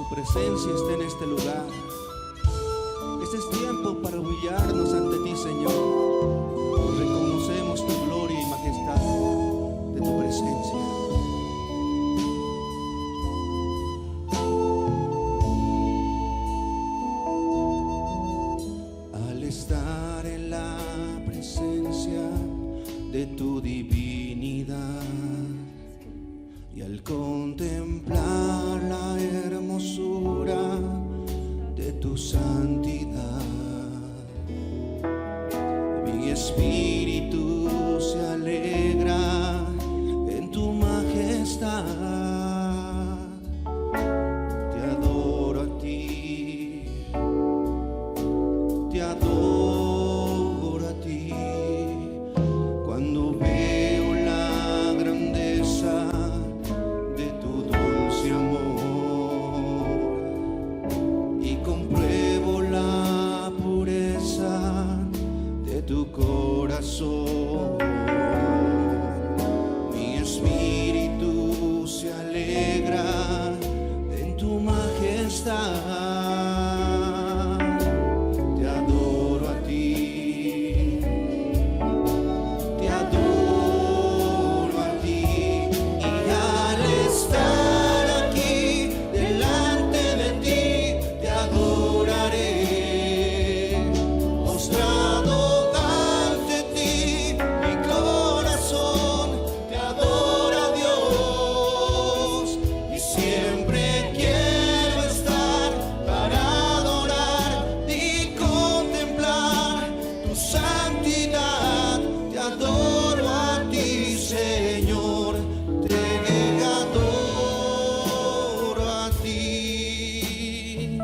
Su presencia está en este lugar. Este es tiempo para humillarnos ante ti, Señor. Reconocemos tu gloria y majestad de tu presencia. Al estar en la presencia de tu divinidad y al contemplar la hermosura de tu santidad, mi espíritu se alegra en tu majestad. Te adoro a ti, te adoro a ti. Cuando veo la grandeza de tu dulce amor y compruebo la pureza de tu corazón, mi espíritu se alegra en tu majestad. Te adoro a ti, te adoro a ti, y al estar aquí delante de ti te adoraré, postrado ante ti, mi corazón te adora, Dios, y siempre quiero estar para adorar y contemplar tu santidad. Te adoro a ti, Señor, te adoro a ti.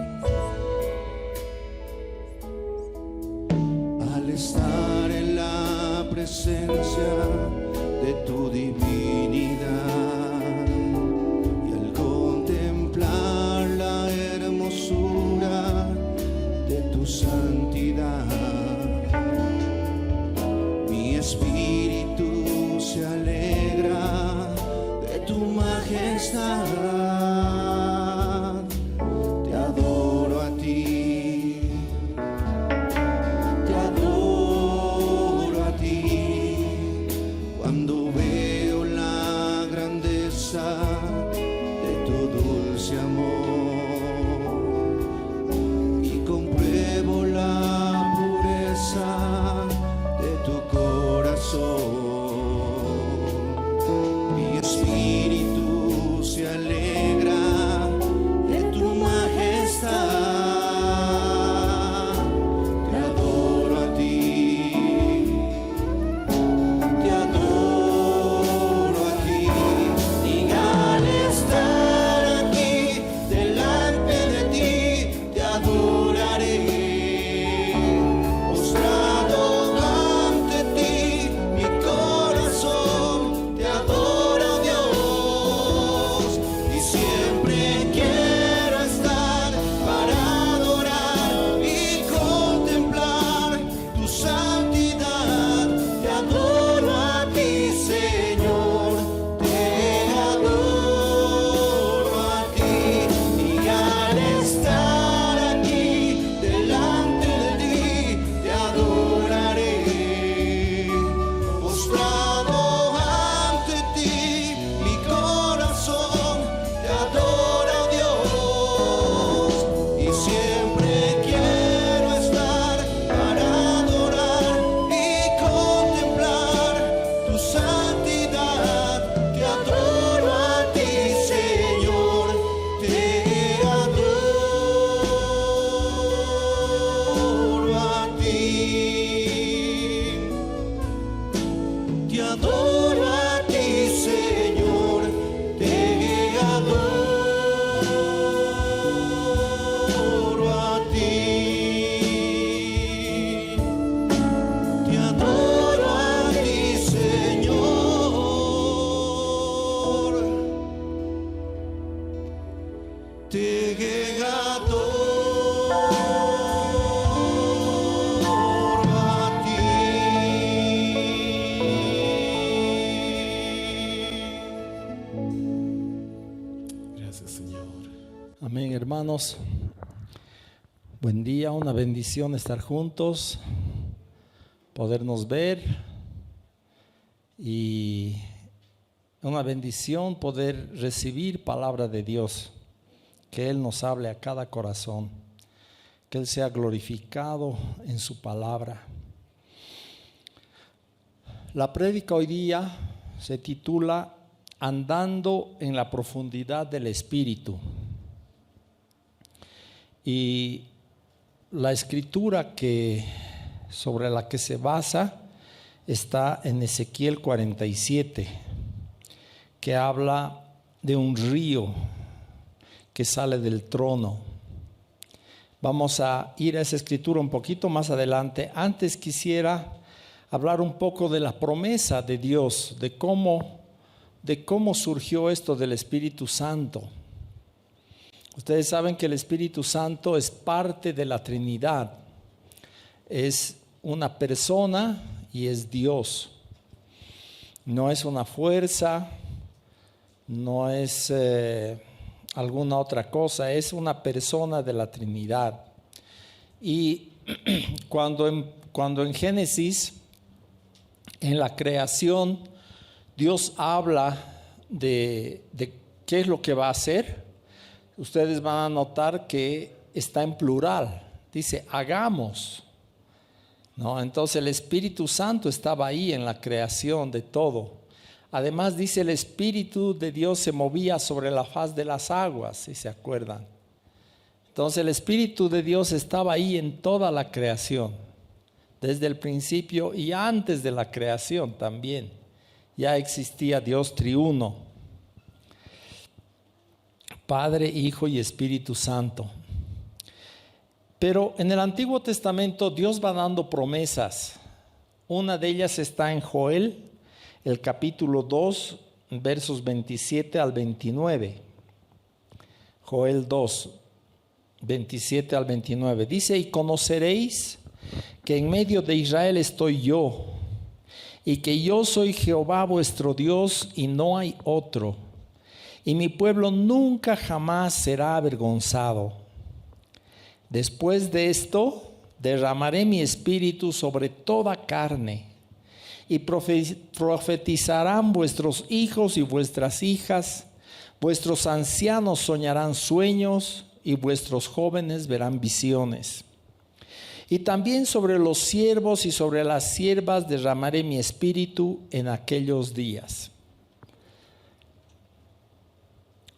Al estar en la presencia de tu divinidad y al contemplar la hermosura de tu santidad, mi espíritu se alegra de tu majestad. Te adoro a ti, te adoro a ti. Cuando veo la grandeza de tu dulce amor y compruebo la pureza de tu corazón, mi espíritu se alegra de tu majestad. Te adoro a ti, te adoro a ti, y Amén, hermanos. Buen día, una bendición estar juntos, podernos ver y una bendición poder recibir palabra de Dios, que Él nos hable a cada corazón, que Él sea glorificado en su palabra. La prédica hoy día se titula Andando en la profundidad del Espíritu. Y la escritura sobre la que se basa está en Ezequiel 47, que habla de un río que sale del trono. Vamos a ir a esa escritura un poquito más adelante. Antes quisiera hablar un poco de la promesa de Dios, de cómo surgió esto del Espíritu Santo. Ustedes saben que el Espíritu Santo es parte de la Trinidad. Es una persona y es Dios. No es una fuerza, no es alguna otra cosa, es una persona de la Trinidad. Y cuando en Génesis, en la creación, Dios habla de qué es lo que va a hacer, ustedes van a notar que está en plural. Dice, hagamos. ¿No? Entonces el Espíritu Santo estaba ahí en la creación de todo. Además dice, el Espíritu de Dios se movía sobre la faz de las aguas, si se acuerdan. Entonces el Espíritu de Dios estaba ahí en toda la creación, desde el principio y antes de la creación también. Ya existía Dios triuno. Padre, Hijo y Espíritu Santo. Pero en el Antiguo Testamento Dios va dando promesas. Una de ellas está en Joel, el capítulo 2, versos 27 al 29. Joel 2, 27 al 29. Dice, y conoceréis que en medio de Israel estoy yo, y que yo soy Jehová vuestro Dios, y no hay otro. Y mi pueblo nunca jamás será avergonzado. Después de esto, derramaré mi espíritu sobre toda carne, y profetizarán vuestros hijos y vuestras hijas, vuestros ancianos soñarán sueños, y vuestros jóvenes verán visiones. Y también sobre los siervos y sobre las siervas derramaré mi espíritu en aquellos días.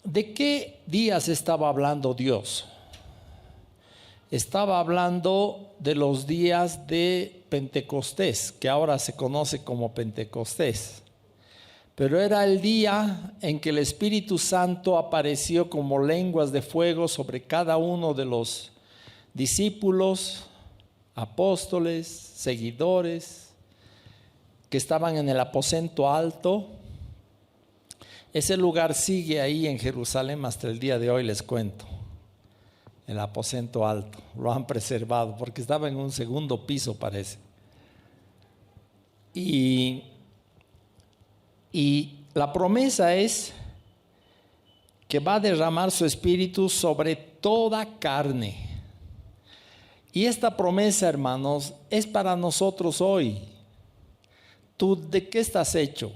¿De qué días estaba hablando Dios? Estaba hablando de los días de Pentecostés, que ahora se conoce como Pentecostés. Pero era el día en que el Espíritu Santo apareció como lenguas de fuego sobre cada uno de los discípulos, apóstoles, seguidores, que estaban en el aposento alto. Ese lugar sigue ahí en Jerusalén hasta el día de hoy, les cuento. El aposento alto, lo han preservado porque estaba en un segundo piso, parece. Y la promesa es que va a derramar su espíritu sobre toda carne. Y esta promesa, hermanos, es para nosotros hoy. ¿Tú de qué estás hecho?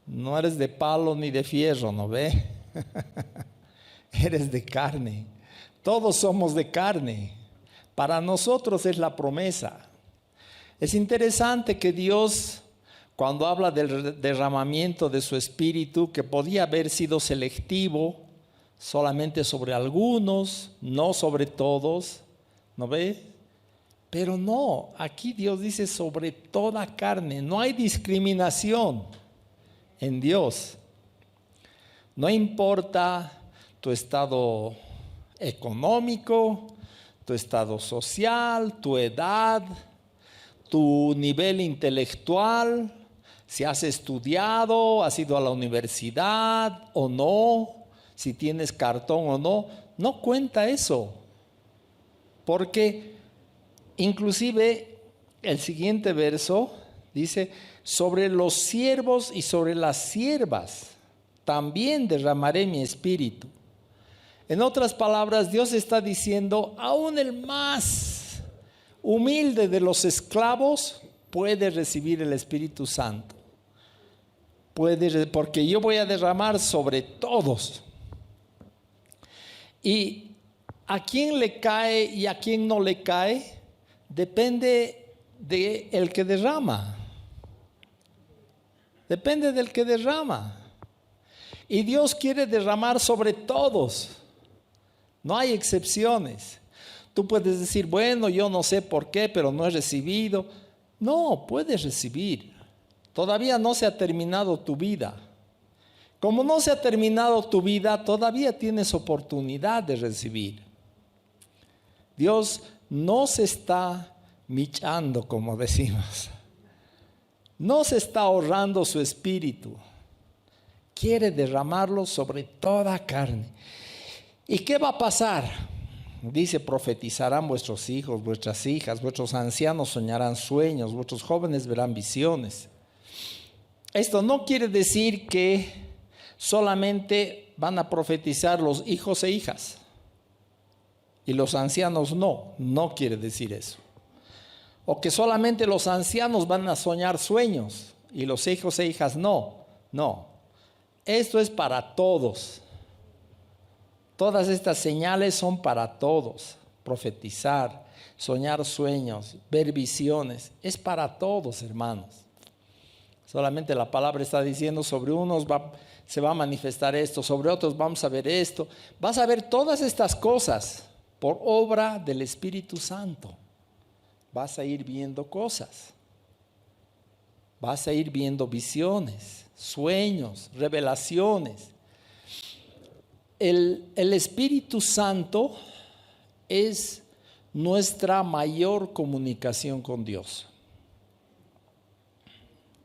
No eres de palo ni de fierro, ¿no ve? Eres de carne. Todos somos de carne. Para nosotros es la promesa. Es interesante que Dios, cuando habla del derramamiento de su espíritu, que podía haber sido selectivo, solamente sobre algunos, no sobre todos, ¿no ve? Pero no, aquí Dios dice sobre toda carne. No hay discriminación en Dios. No importa tu estado económico, tu estado social, tu edad, tu nivel intelectual, si has estudiado, has ido a la universidad o no, si tienes cartón o no, no cuenta eso. Porque inclusive el siguiente verso dice, sobre los siervos y sobre las siervas también derramaré mi espíritu. En otras palabras, Dios está diciendo, aún el más humilde de los esclavos puede recibir el Espíritu Santo. Porque yo voy a derramar sobre todos. Y a quién le cae y a quién no le cae, depende del que derrama. Depende del que derrama. Y Dios quiere derramar sobre todos. No hay excepciones. Tú puedes decir, bueno, yo no sé por qué, pero no he recibido. No, puedes recibir. Todavía no se ha terminado tu vida. Como no se ha terminado tu vida, todavía tienes oportunidad de recibir. Dios no se está michando, como decimos. No se está ahorrando su espíritu. Quiere derramarlo sobre toda carne. ¿Y qué va a pasar? Dice, profetizarán vuestros hijos, vuestras hijas, vuestros ancianos soñarán sueños, vuestros jóvenes verán visiones. Esto no quiere decir que solamente van a profetizar los hijos e hijas y los ancianos no quiere decir eso. O que solamente los ancianos van a soñar sueños y los hijos e hijas no. Esto es para todos. Todas estas señales son para todos. Profetizar, soñar sueños, ver visiones, es para todos, hermanos. Solamente la palabra está diciendo, sobre unos se va a manifestar esto, sobre otros vamos a ver esto. Vas a ver todas estas cosas por obra del Espíritu Santo. Vas a ir viendo cosas. Vas a ir viendo visiones, sueños, revelaciones. El Espíritu Santo es nuestra mayor comunicación con Dios.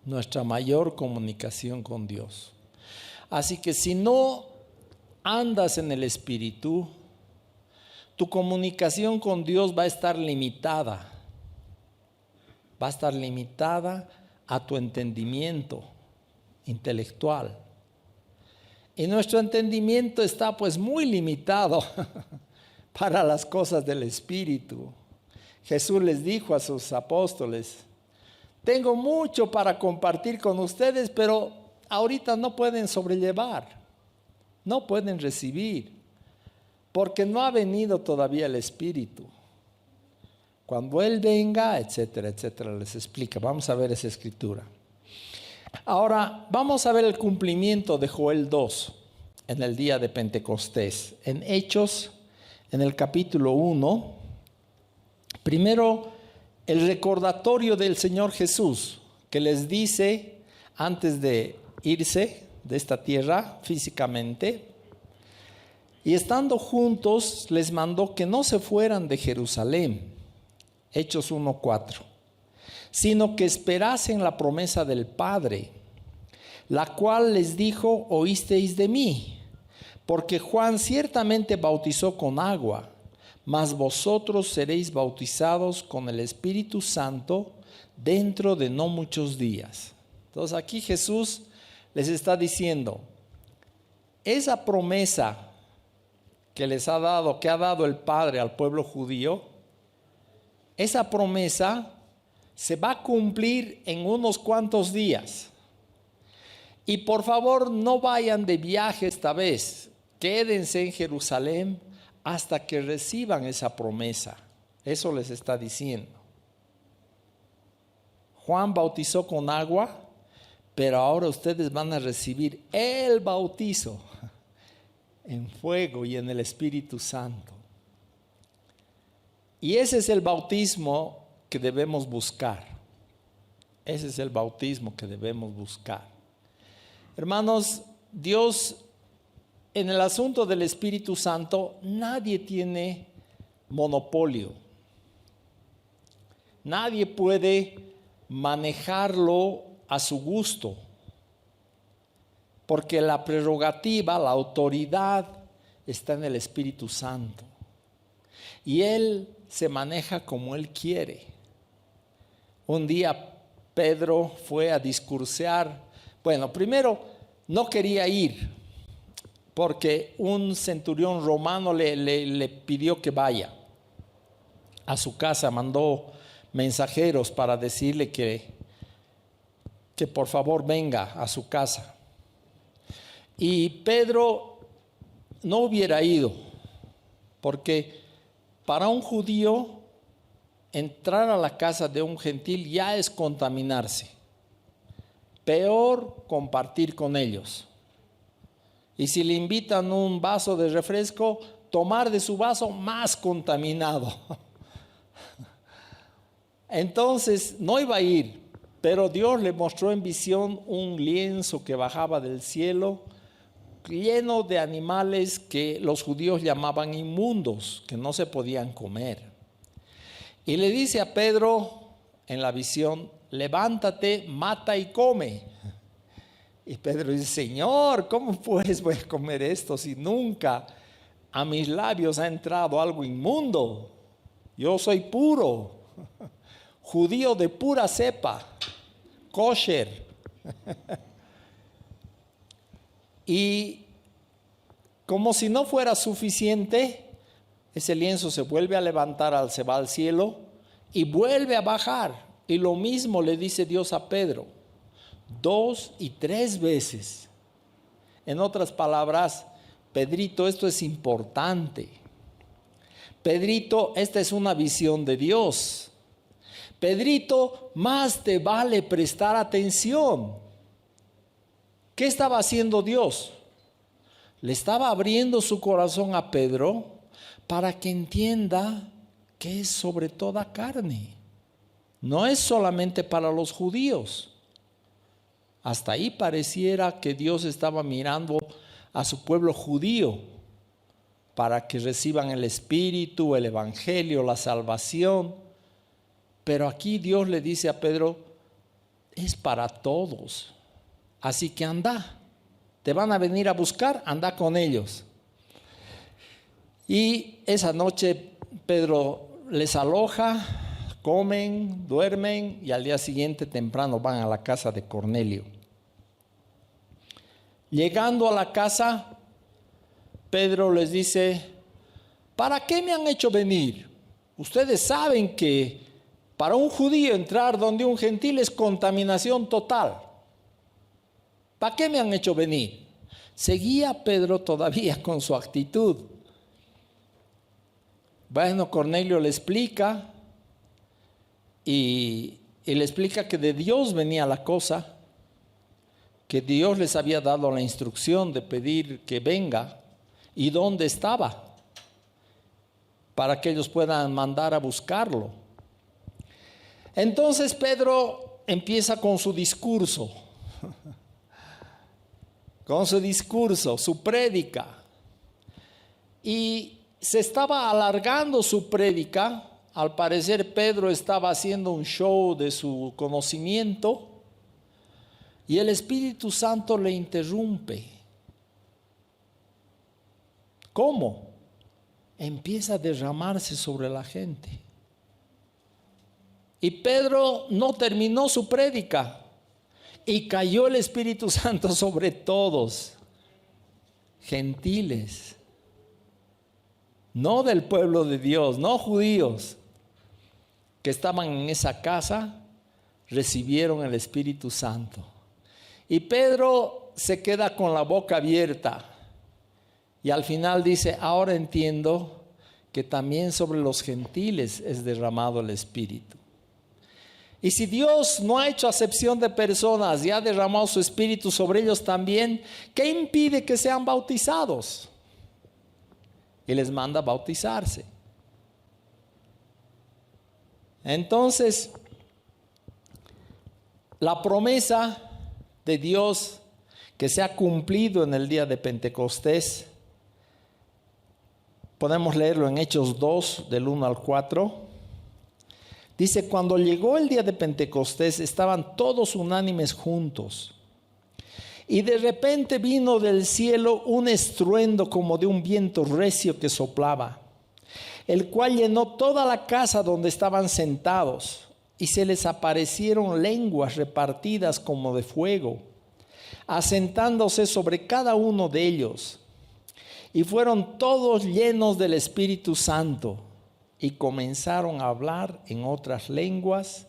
Nuestra mayor comunicación con Dios. Así que si no andas en el Espíritu, tu comunicación con Dios va a estar limitada. Va a estar limitada a tu entendimiento intelectual. Y nuestro entendimiento está pues muy limitado para las cosas del Espíritu. Jesús les dijo a sus apóstoles, tengo mucho para compartir con ustedes, pero ahorita no pueden sobrellevar, no pueden recibir, porque no ha venido todavía el Espíritu. Cuando Él venga, etcétera, etcétera, les explica. Vamos a ver esa escritura. Ahora, vamos a ver el cumplimiento de Joel 2 en el día de Pentecostés. En Hechos, en el capítulo 1, primero el recordatorio del Señor Jesús, que les dice antes de irse de esta tierra físicamente, y estando juntos les mandó que no se fueran de Jerusalén, Hechos 1:4, sino que esperasen la promesa del Padre, la cual les dijo, oísteis de mí, porque Juan ciertamente bautizó con agua, mas vosotros seréis bautizados con el Espíritu Santo dentro de no muchos días. Entonces aquí Jesús les está diciendo, esa promesa que les ha dado, que ha dado el Padre al pueblo judío, esa promesa se va a cumplir en unos cuantos días. Y por favor no vayan de viaje esta vez, quédense en Jerusalén hasta que reciban esa promesa. Eso les está diciendo. Juan bautizó con agua, pero ahora ustedes van a recibir el bautizo en fuego y en el Espíritu Santo. Y ese es el bautismo que debemos buscar. Ese es el bautismo que debemos buscar. Hermanos, Dios, en el asunto del Espíritu Santo, nadie tiene monopolio. Nadie puede manejarlo a su gusto, porque la prerrogativa, la autoridad está en el Espíritu Santo. Y Él se maneja como Él quiere. Un día Pedro fue a discursear. Bueno, primero no quería ir, porque un centurión romano le pidió que vaya a su casa, mandó mensajeros para decirle que por favor venga a su casa. Y Pedro no hubiera ido, porque para un judío entrar a la casa de un gentil ya es contaminarse. Peor compartir con ellos. Y si le invitan un vaso de refresco, tomar de su vaso más contaminado. Entonces no iba a ir, pero Dios le mostró en visión un lienzo que bajaba del cielo, lleno de animales que los judíos llamaban inmundos, que no se podían comer. Y le dice a Pedro en la visión: levántate, mata y come. Y Pedro dice: Señor, ¿cómo pues voy a comer esto si nunca a mis labios ha entrado algo inmundo? Yo soy puro, judío de pura cepa, kosher. Y como si no fuera suficiente, ese lienzo se vuelve a levantar, se va al cielo y vuelve a bajar. Y lo mismo le dice Dios a Pedro, 2 y 3 veces. En otras palabras: Pedrito, esto es importante. Pedrito, esta es una visión de Dios. Pedrito, más te vale prestar atención. ¿Qué estaba haciendo Dios? Le estaba abriendo su corazón a Pedro para que entienda que es sobre toda carne. No es solamente para los judíos. Hasta ahí pareciera que Dios estaba mirando a su pueblo judío para que reciban el Espíritu, el Evangelio, la salvación. Pero aquí Dios le dice a Pedro: es para todos. Así que anda, te van a venir a buscar, anda con ellos. Y esa noche Pedro les aloja, comen, duermen y al día siguiente temprano van a la casa de Cornelio. Llegando a la casa, Pedro les dice: ¿para qué me han hecho venir? Ustedes saben que para un judío entrar donde un gentil es contaminación total. ¿Para qué me han hecho venir? Seguía Pedro todavía con su actitud. Bueno, Cornelio le explica y le explica que de Dios venía la cosa, que Dios les había dado la instrucción de pedir que venga y dónde estaba, para que ellos puedan mandar a buscarlo. Entonces Pedro empieza con su discurso, su prédica, y se estaba alargando su prédica. Al parecer Pedro estaba haciendo un show de su conocimiento y el Espíritu Santo le interrumpe. ¿Cómo? Empieza a derramarse sobre la gente. Y Pedro no terminó su prédica y cayó el Espíritu Santo sobre todos, gentiles, no del pueblo de Dios, no judíos, que estaban en esa casa, recibieron el Espíritu Santo. Y Pedro se queda con la boca abierta y al final dice: ahora entiendo que también sobre los gentiles es derramado el Espíritu. Y si Dios no ha hecho acepción de personas y ha derramado su Espíritu sobre ellos también, ¿qué impide que sean bautizados? Y les manda a bautizarse. Entonces, la promesa de Dios que se ha cumplido en el día de Pentecostés, podemos leerlo en Hechos 2, del 1 al 4. Dice: cuando llegó el día de Pentecostés, estaban todos unánimes juntos. Y de repente vino del cielo un estruendo como de un viento recio que soplaba, el cual llenó toda la casa donde estaban sentados. Y se les aparecieron lenguas repartidas como de fuego, asentándose sobre cada uno de ellos. y fueron todos llenos del Espíritu Santo y comenzaron a hablar en otras lenguas,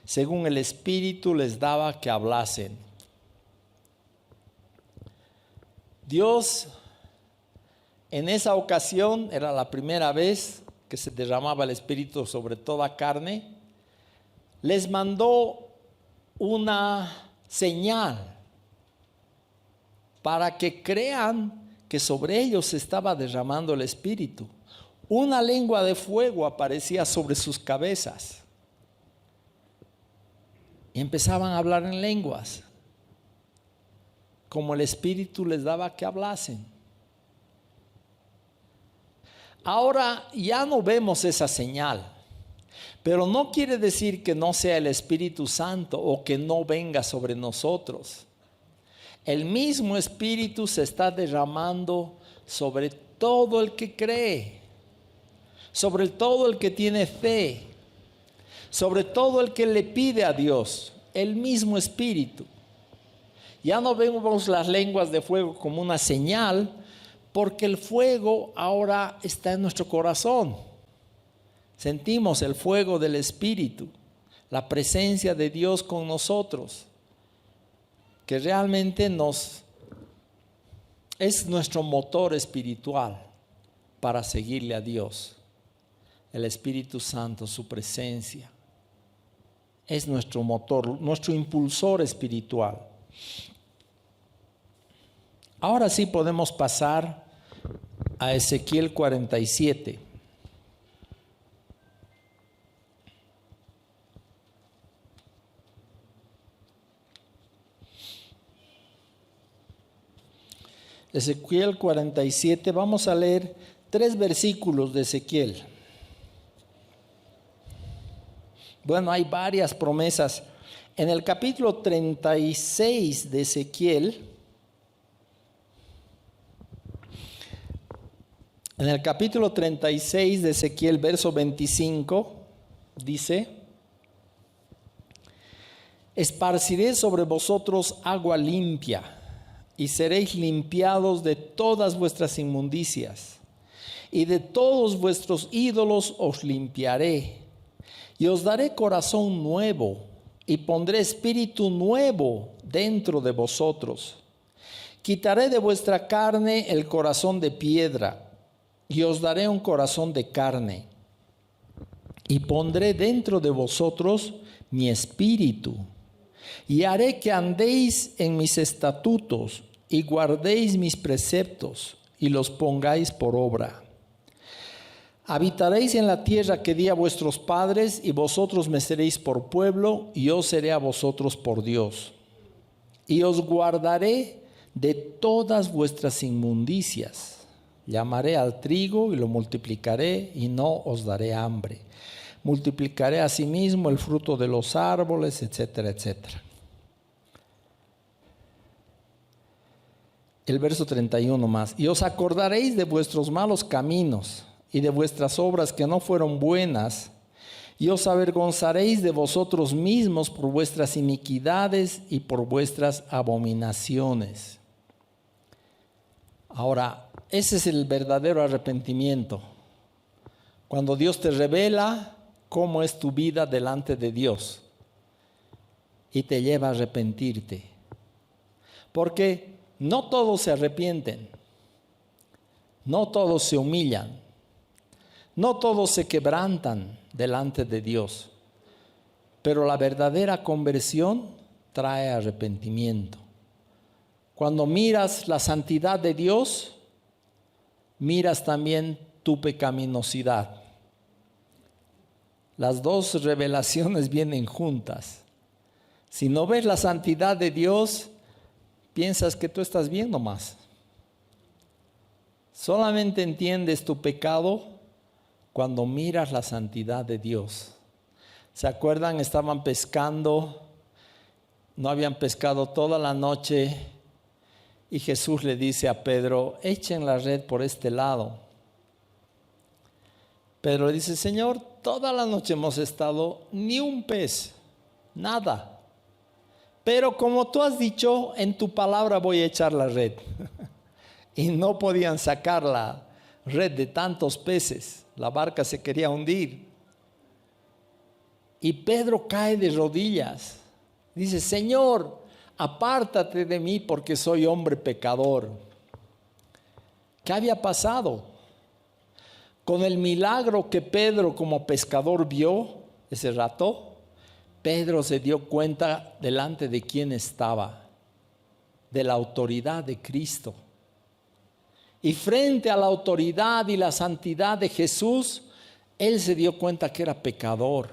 según el Espíritu les daba que hablasen. Dios, en esa ocasión, era la primera vez que se derramaba el Espíritu sobre toda carne, les mandó una señal para que crean que sobre ellos se estaba derramando el Espíritu. Una lengua de fuego aparecía sobre sus cabezas y empezaban a hablar en lenguas, como el Espíritu les daba que hablasen. Ahora ya no vemos esa señal, pero no quiere decir que no sea el Espíritu Santo o que no venga sobre nosotros. El mismo Espíritu se está derramando sobre todo el que cree, sobre todo el que tiene fe, sobre todo el que le pide a Dios, el mismo Espíritu. Ya no vemos las lenguas de fuego como una señal, porque el fuego ahora está en nuestro corazón. Sentimos el fuego del Espíritu, la presencia de Dios con nosotros, que realmente es nuestro motor espiritual para seguirle a Dios. El Espíritu Santo, su presencia, es nuestro motor, nuestro impulsor espiritual. Ahora sí podemos pasar a Ezequiel 47. Ezequiel 47, vamos a leer 3 versículos de Ezequiel. Bueno, hay varias promesas. En el capítulo 36 de Ezequiel, verso 25, dice: esparciré sobre vosotros agua limpia, y seréis limpiados de todas vuestras inmundicias, y de todos vuestros ídolos os limpiaré, y os daré corazón nuevo, y pondré espíritu nuevo dentro de vosotros. Quitaré de vuestra carne el corazón de piedra, y os daré un corazón de carne, y pondré dentro de vosotros mi espíritu, y haré que andéis en mis estatutos, y guardéis mis preceptos, y los pongáis por obra. Habitaréis en la tierra que di a vuestros padres, y vosotros me seréis por pueblo, y yo seré a vosotros por Dios. Y os guardaré de todas vuestras inmundicias. Llamaré al trigo y lo multiplicaré, y no os daré hambre. Multiplicaré asimismo el fruto de los árboles, etcétera, etcétera. El verso 31 más. Y os acordaréis de vuestros malos caminos y de vuestras obras que no fueron buenas, y os avergonzaréis de vosotros mismos por vuestras iniquidades y por vuestras abominaciones. Ahora, ese es el verdadero arrepentimiento. Cuando Dios te revela cómo es tu vida delante de Dios y te lleva a arrepentirte. Porque no todos se arrepienten, no todos se humillan, no todos se quebrantan delante de Dios, pero la verdadera conversión trae arrepentimiento. Cuando miras la santidad de Dios, miras también tu pecaminosidad. Las dos revelaciones vienen juntas. Si no ves la santidad de Dios, piensas que tú estás bien nomás. Solamente entiendes tu pecado cuando miras la santidad de Dios. ¿Se acuerdan? Estaban pescando, no habían pescado toda la noche, y Jesús le dice a Pedro: echen la red por este lado. Pedro le dice: Señor, toda la noche hemos estado, ni un pez, nada. Pero como tú has dicho, en tu palabra voy a echar la red. y no podían sacar la red de tantos peces. La barca se quería hundir. Y Pedro cae de rodillas. Dice: Señor, apártate de mí porque soy hombre pecador. ¿Qué había pasado? Con el milagro que Pedro como pescador vio ese rato, Pedro se dio cuenta delante de quién estaba, de la autoridad de Cristo. Y frente a la autoridad y la santidad de Jesús, él se dio cuenta que era pecador,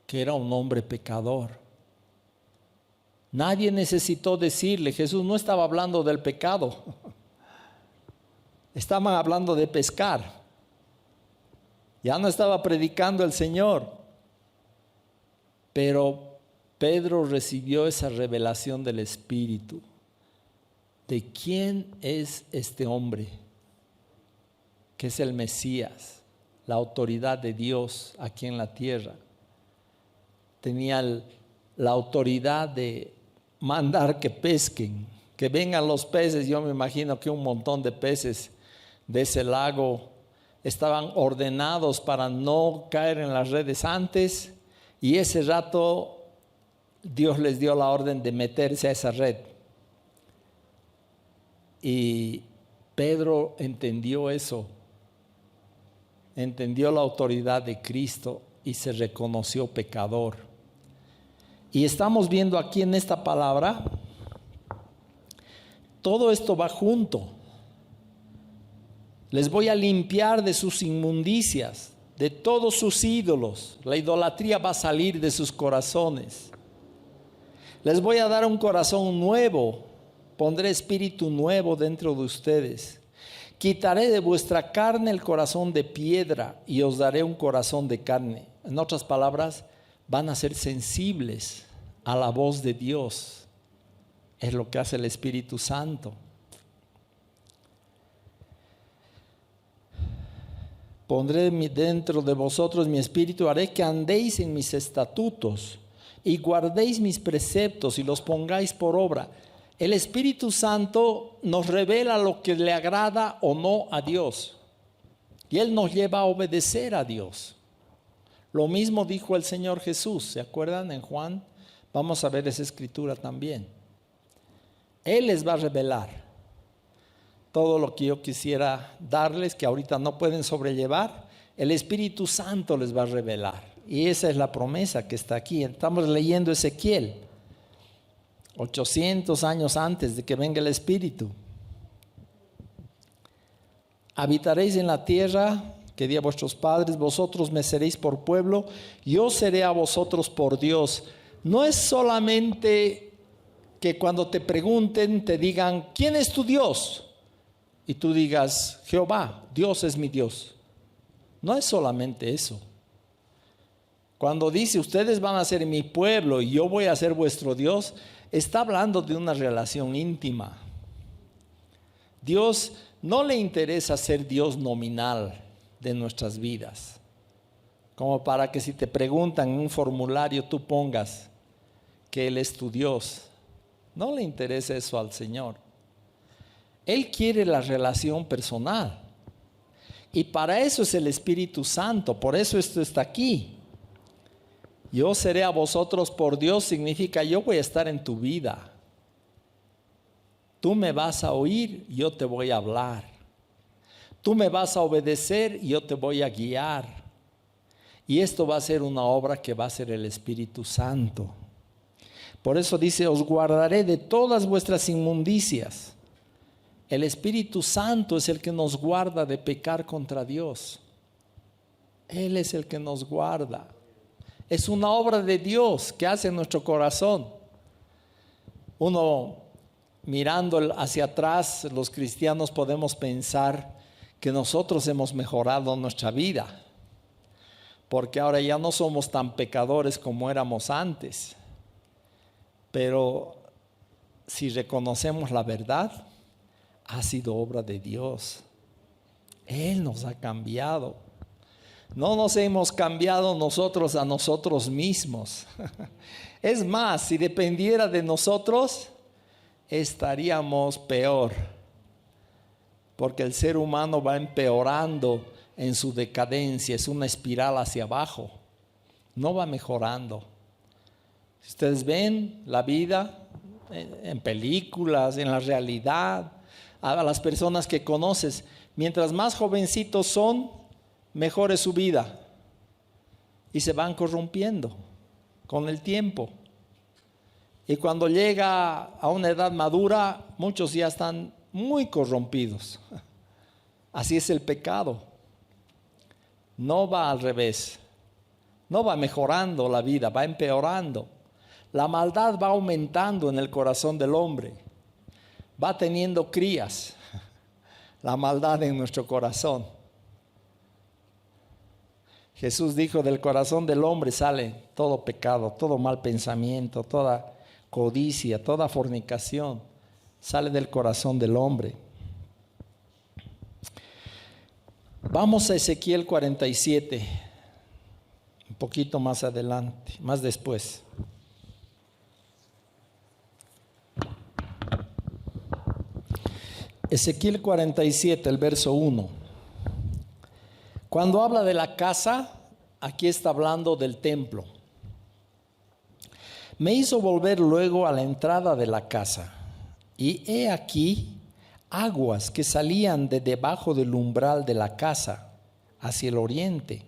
que era un hombre pecador. Nadie necesitó decirle, Jesús no estaba hablando del pecado. Estaban hablando de pescar. Ya no estaba predicando el Señor. Pero Pedro recibió esa revelación del Espíritu. ¿De quién es este hombre? Que es el Mesías, la autoridad de Dios aquí en la tierra. Tenía la autoridad de mandar que pesquen, que vengan los peces. Yo me imagino que un montón de peces de ese lago estaban ordenados para no caer en las redes antes, y ese rato Dios les dio la orden de meterse a esa red. Y Pedro entendió eso, entendió la autoridad de Cristo y se reconoció pecador. Y estamos viendo aquí en esta palabra, todo esto va junto. Les voy a limpiar de sus inmundicias, de todos sus ídolos. La idolatría va a salir de sus corazones. Les voy a dar un corazón nuevo. Pondré espíritu nuevo dentro de ustedes. Quitaré de vuestra carne el corazón de piedra y os daré un corazón de carne. En otras palabras, van a ser sensibles a la voz de Dios. Es lo que hace el Espíritu Santo. Pondré dentro de vosotros mi espíritu, haré que andéis en mis estatutos y guardéis mis preceptos y los pongáis por obra. El Espíritu Santo nos revela lo que le agrada o no a Dios. Y Él nos lleva a obedecer a Dios. Lo mismo dijo el Señor Jesús. ¿Se acuerdan en Juan? Vamos a ver esa escritura también. Él les va a revelar todo lo que yo quisiera darles, que ahorita no pueden sobrellevar. El Espíritu Santo les va a revelar. Y esa es la promesa que está aquí. Estamos leyendo Ezequiel, 800 años antes de que venga el Espíritu. Habitaréis en la tierra que di a vuestros padres, vosotros me seréis por pueblo, yo seré a vosotros por Dios. No es solamente que cuando te pregunten te digan, ¿quién es tu Dios? Y tú digas, Jehová, Dios es mi Dios. No es solamente eso. Cuando dice, ustedes van a ser mi pueblo y yo voy a ser vuestro Dios, está hablando de una relación íntima. Dios no le interesa ser Dios nominal de nuestras vidas, como para que si te preguntan en un formulario tú pongas que Él es tu Dios. No le interesa eso al Señor. Él quiere la relación personal, y para eso es el Espíritu Santo. Por eso esto está aquí. Yo seré a vosotros por Dios significa yo voy a estar en tu vida. Tú me vas a oír, yo te voy a hablar. Tú me vas a obedecer y yo te voy a guiar. Y esto va a ser una obra que va a ser el Espíritu Santo. Por eso dice, os guardaré de todas vuestras inmundicias. El Espíritu Santo es el que nos guarda de pecar contra Dios. Él es el que nos guarda. Es una obra de Dios que hace en nuestro corazón. Uno mirando hacia atrás, los cristianos podemos pensar que nosotros hemos mejorado nuestra vida, porque ahora ya no somos tan pecadores como éramos antes. Pero si reconocemos la verdad, ha sido obra de Dios. Él nos ha cambiado. No nos hemos cambiado nosotros a nosotros mismos. Es más, si dependiera de nosotros, estaríamos peor, porque el ser humano va empeorando en su decadencia, es una espiral hacia abajo, no va mejorando. Si ustedes ven la vida en películas, en la realidad, a las personas que conoces, mientras más jovencitos son, mejor es su vida. Y se van corrompiendo con el tiempo. Y cuando llega a una edad madura, muchos ya están muy corrompidos. Así es el pecado. No va al revés. No va mejorando la vida, va empeorando. La maldad va aumentando en el corazón del hombre. Va teniendo crías. La maldad en nuestro corazón. Jesús dijo, del corazón del hombre sale todo pecado, todo mal pensamiento, toda codicia, toda fornicación. Sale del corazón del hombre. Vamos a Ezequiel 47, un poquito más adelante, más después. Ezequiel 47, el verso 1. Cuando habla de la casa, aquí está hablando del templo. Me hizo volver luego a la entrada de la casa, y he aquí aguas que salían de debajo del umbral de la casa hacia el oriente,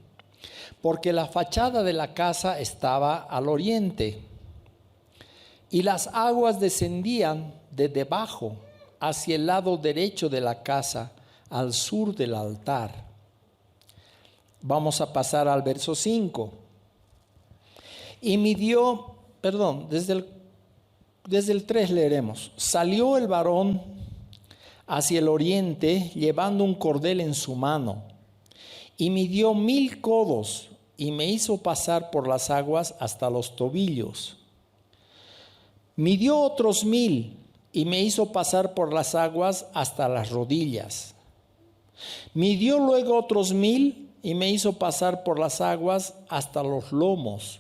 porque la fachada de la casa estaba al oriente, y las aguas descendían de debajo hacia el lado derecho de la casa, al sur del altar. Vamos a pasar al verso 5. Y midió, desde el 3 leeremos. Salió el varón hacia el oriente, llevando un cordel en su mano, y midió 1000 codos, y me hizo pasar por las aguas hasta los tobillos. Midió otros 1000, y me hizo pasar por las aguas hasta las rodillas. Midió luego otros 1000, y me hizo pasar por las aguas hasta los lomos.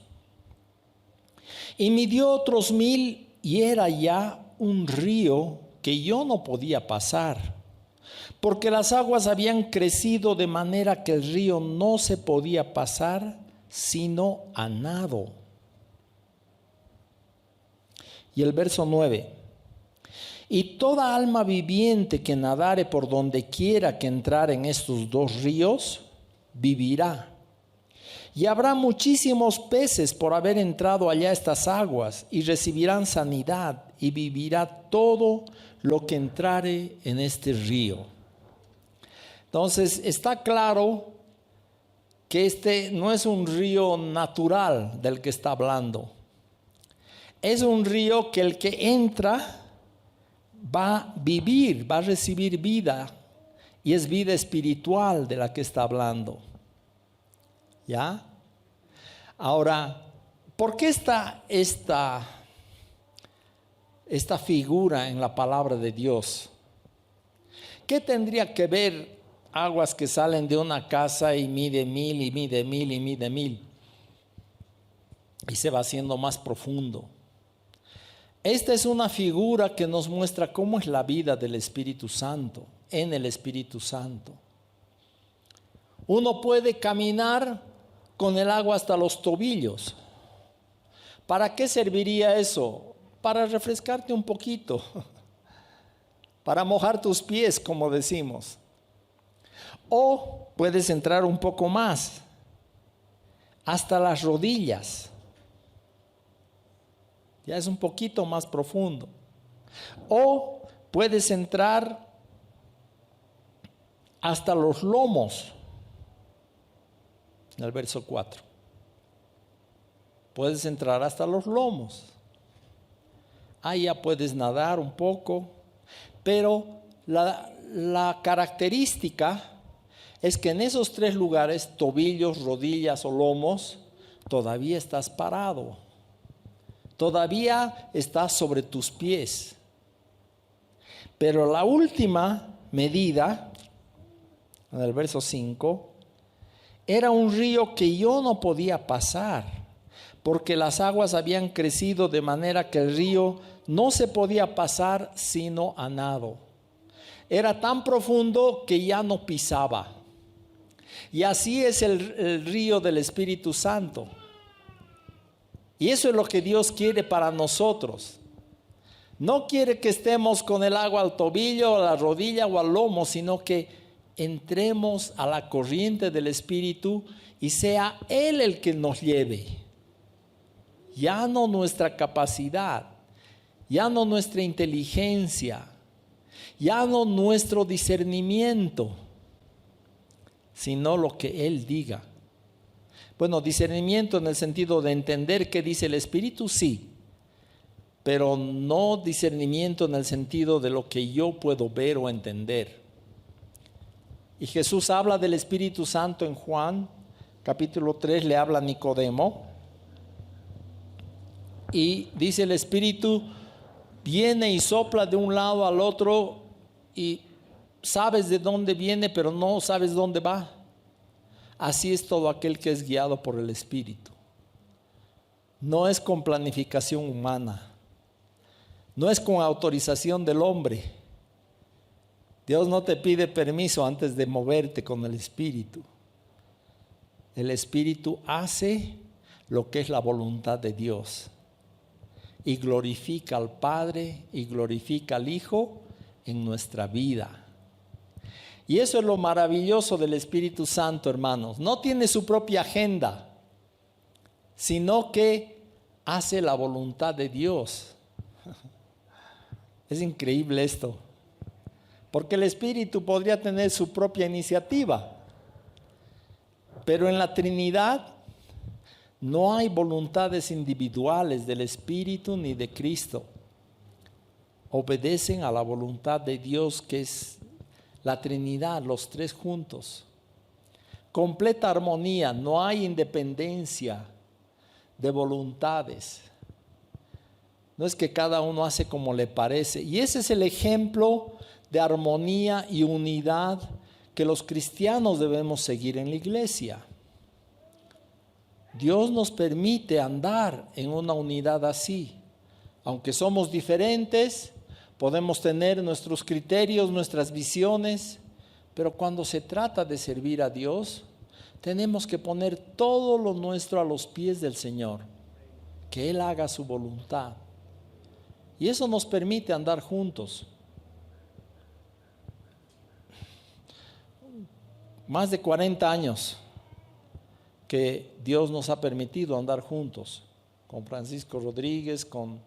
Y midió otros 1000, y era ya un río que yo no podía pasar, porque las aguas habían crecido de manera que el río no se podía pasar sino a nado. Y el verso 9. Y toda alma viviente que nadare por donde quiera que entrar en estos dos ríos, vivirá. Y habrá muchísimos peces por haber entrado allá estas aguas, y recibirán sanidad, y vivirá todo lo que entrare en este río. Entonces está claro que este no es un río natural del que está hablando. Es un río que el que entra va a vivir, va a recibir vida, y es vida espiritual de la que está hablando. ¿Ya? Ahora, ¿por qué está esta figura en la palabra de Dios? ¿Qué tendría que ver aguas que salen de una casa y mide 1000 y mide 1000 y mide 1000? Y se va haciendo más profundo. Esta es una figura que nos muestra cómo es la vida del Espíritu Santo, en el Espíritu Santo. Uno puede caminar con el agua hasta los tobillos. ¿Para qué serviría eso? Para refrescarte un poquito, para mojar tus pies, como decimos. O puedes entrar un poco más, hasta las rodillas. Ya es un poquito más profundo. O puedes entrar hasta los lomos. En el verso 4. Puedes entrar hasta los lomos. Ahí ya puedes nadar un poco. Pero la característica es que en esos tres lugares, tobillos, rodillas o lomos, todavía estás parado. Todavía estás sobre tus pies. Pero la última medida, en el verso 5, era un río que yo no podía pasar, porque las aguas habían crecido de manera que el río no se podía pasar sino a nado. Era tan profundo que ya no pisaba. Y así es el río del Espíritu Santo. Y eso es lo que Dios quiere para nosotros. No quiere que estemos con el agua al tobillo, a la rodilla o al lomo, sino que entremos a la corriente del Espíritu y sea Él el que nos lleve. Ya no nuestra capacidad, ya no nuestra inteligencia, ya no nuestro discernimiento, sino lo que Él diga. Bueno, discernimiento en el sentido de entender qué dice el Espíritu, sí, pero no discernimiento en el sentido de lo que yo puedo ver o entender. Y Jesús habla del Espíritu Santo en Juan, capítulo 3, le habla a Nicodemo, y dice: el Espíritu viene y sopla de un lado al otro, y sabes de dónde viene, pero no sabes dónde va. Así es todo aquel que es guiado por el Espíritu. No es con planificación humana, no es con autorización del hombre. Dios no te pide permiso antes de moverte con el Espíritu. El Espíritu hace lo que es la voluntad de Dios y glorifica al Padre y glorifica al Hijo en nuestra vida. Y eso es lo maravilloso del Espíritu Santo, hermanos. No tiene su propia agenda, sino que hace la voluntad de Dios. Es increíble esto, porque el Espíritu podría tener su propia iniciativa, pero en la Trinidad no hay voluntades individuales del Espíritu ni de Cristo. Obedecen a la voluntad de Dios, que es la Trinidad, los tres juntos. Completa armonía, no hay independencia de voluntades. No es que cada uno hace como le parece. Y ese es el ejemplo de armonía y unidad que los cristianos debemos seguir en la iglesia. Dios nos permite andar en una unidad así. Aunque somos diferentes, podemos tener nuestros criterios, nuestras visiones, pero cuando se trata de servir a Dios, tenemos que poner todo lo nuestro a los pies del Señor, que Él haga su voluntad. Y eso nos permite andar juntos. Más de 40 años que Dios nos ha permitido andar juntos, con Francisco Rodríguez, con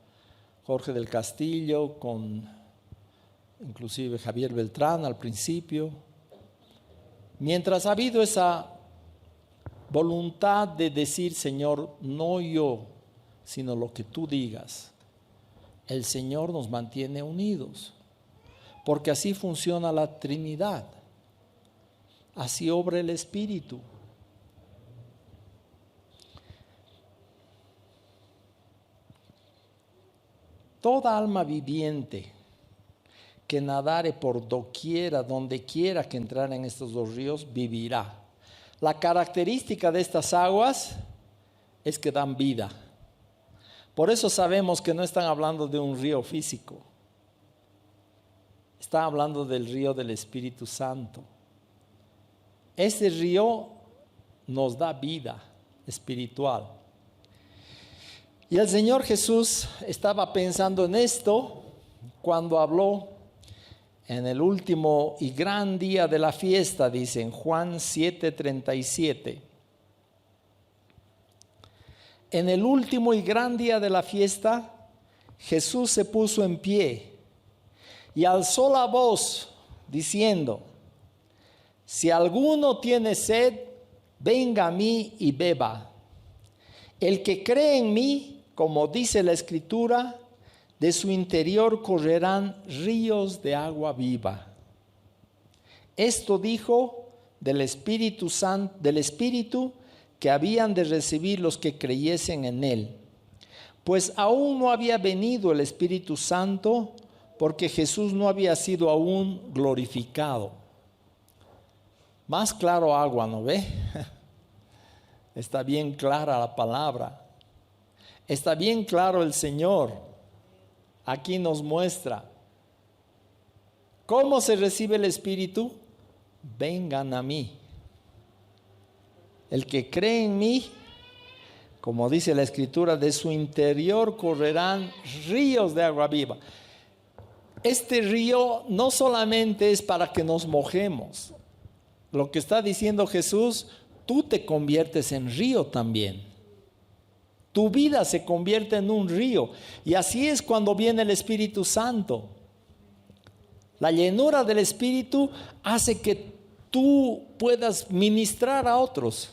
Jorge del Castillo, con inclusive Javier Beltrán al principio. Mientras ha habido esa voluntad de decir: Señor, no yo, sino lo que tú digas, el Señor nos mantiene unidos, porque así funciona la Trinidad, así obra el Espíritu. Toda alma viviente que nadare por doquiera, donde quiera que entrara en estos dos ríos, vivirá. La característica de estas aguas es que dan vida. Por eso sabemos que no están hablando de un río físico. Están hablando del río del Espíritu Santo. Ese río nos da vida espiritual. Y el Señor Jesús estaba pensando en esto cuando habló en el último y gran día de la fiesta, dice en Juan 7:37. En el último y gran día de la fiesta, Jesús se puso en pie y alzó la voz diciendo: si alguno tiene sed, venga a mí y beba. El que cree en mí, como dice la Escritura, de su interior correrán ríos de agua viva. Esto dijo del Espíritu Santo, del Espíritu que habían de recibir los que creyesen en él. Pues aún no había venido el Espíritu Santo, porque Jesús no había sido aún glorificado. Más claro agua, ¿no ve? Está bien clara la palabra. Está bien claro el Señor. Aquí nos muestra. ¿Cómo se recibe el Espíritu? Vengan a mí. El que cree en mí, como dice la Escritura, de su interior correrán ríos de agua viva. Este río no solamente es para que nos mojemos. Lo que está diciendo Jesús, tú te conviertes en río también. Tu vida se convierte en un río. Y así es cuando viene el Espíritu Santo. La llenura del Espíritu hace que tú puedas ministrar a otros.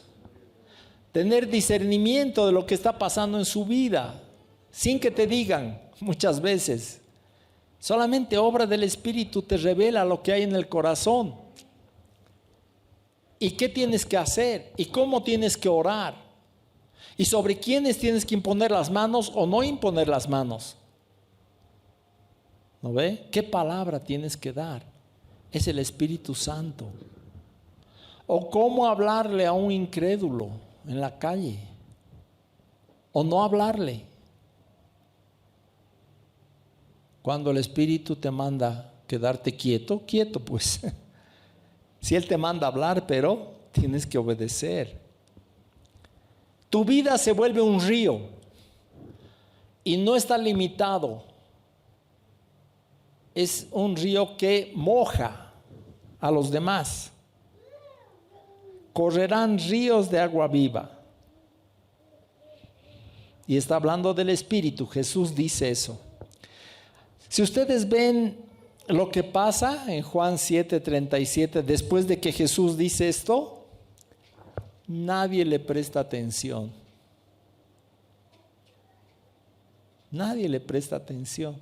Tener discernimiento de lo que está pasando en su vida. Sin que te digan muchas veces. Solamente obra del Espíritu te revela lo que hay en el corazón. ¿Y qué tienes que hacer? ¿Y cómo tienes que orar? ¿Y sobre quiénes tienes que imponer las manos o no imponer las manos? ¿No ve? ¿Qué palabra tienes que dar? Es el Espíritu Santo. ¿O cómo hablarle a un incrédulo en la calle? ¿O no hablarle? Cuando el Espíritu te manda quedarte quieto, quieto pues. Si Él te manda hablar, pero tienes que obedecer. Tu vida se vuelve un río y no está limitado. Es un río que moja a los demás. Correrán ríos de agua viva. Y está hablando del Espíritu. Jesús dice eso. Si ustedes ven lo que pasa en Juan 7:37, después de que Jesús dice esto, nadie le presta atención. Nadie le presta atención.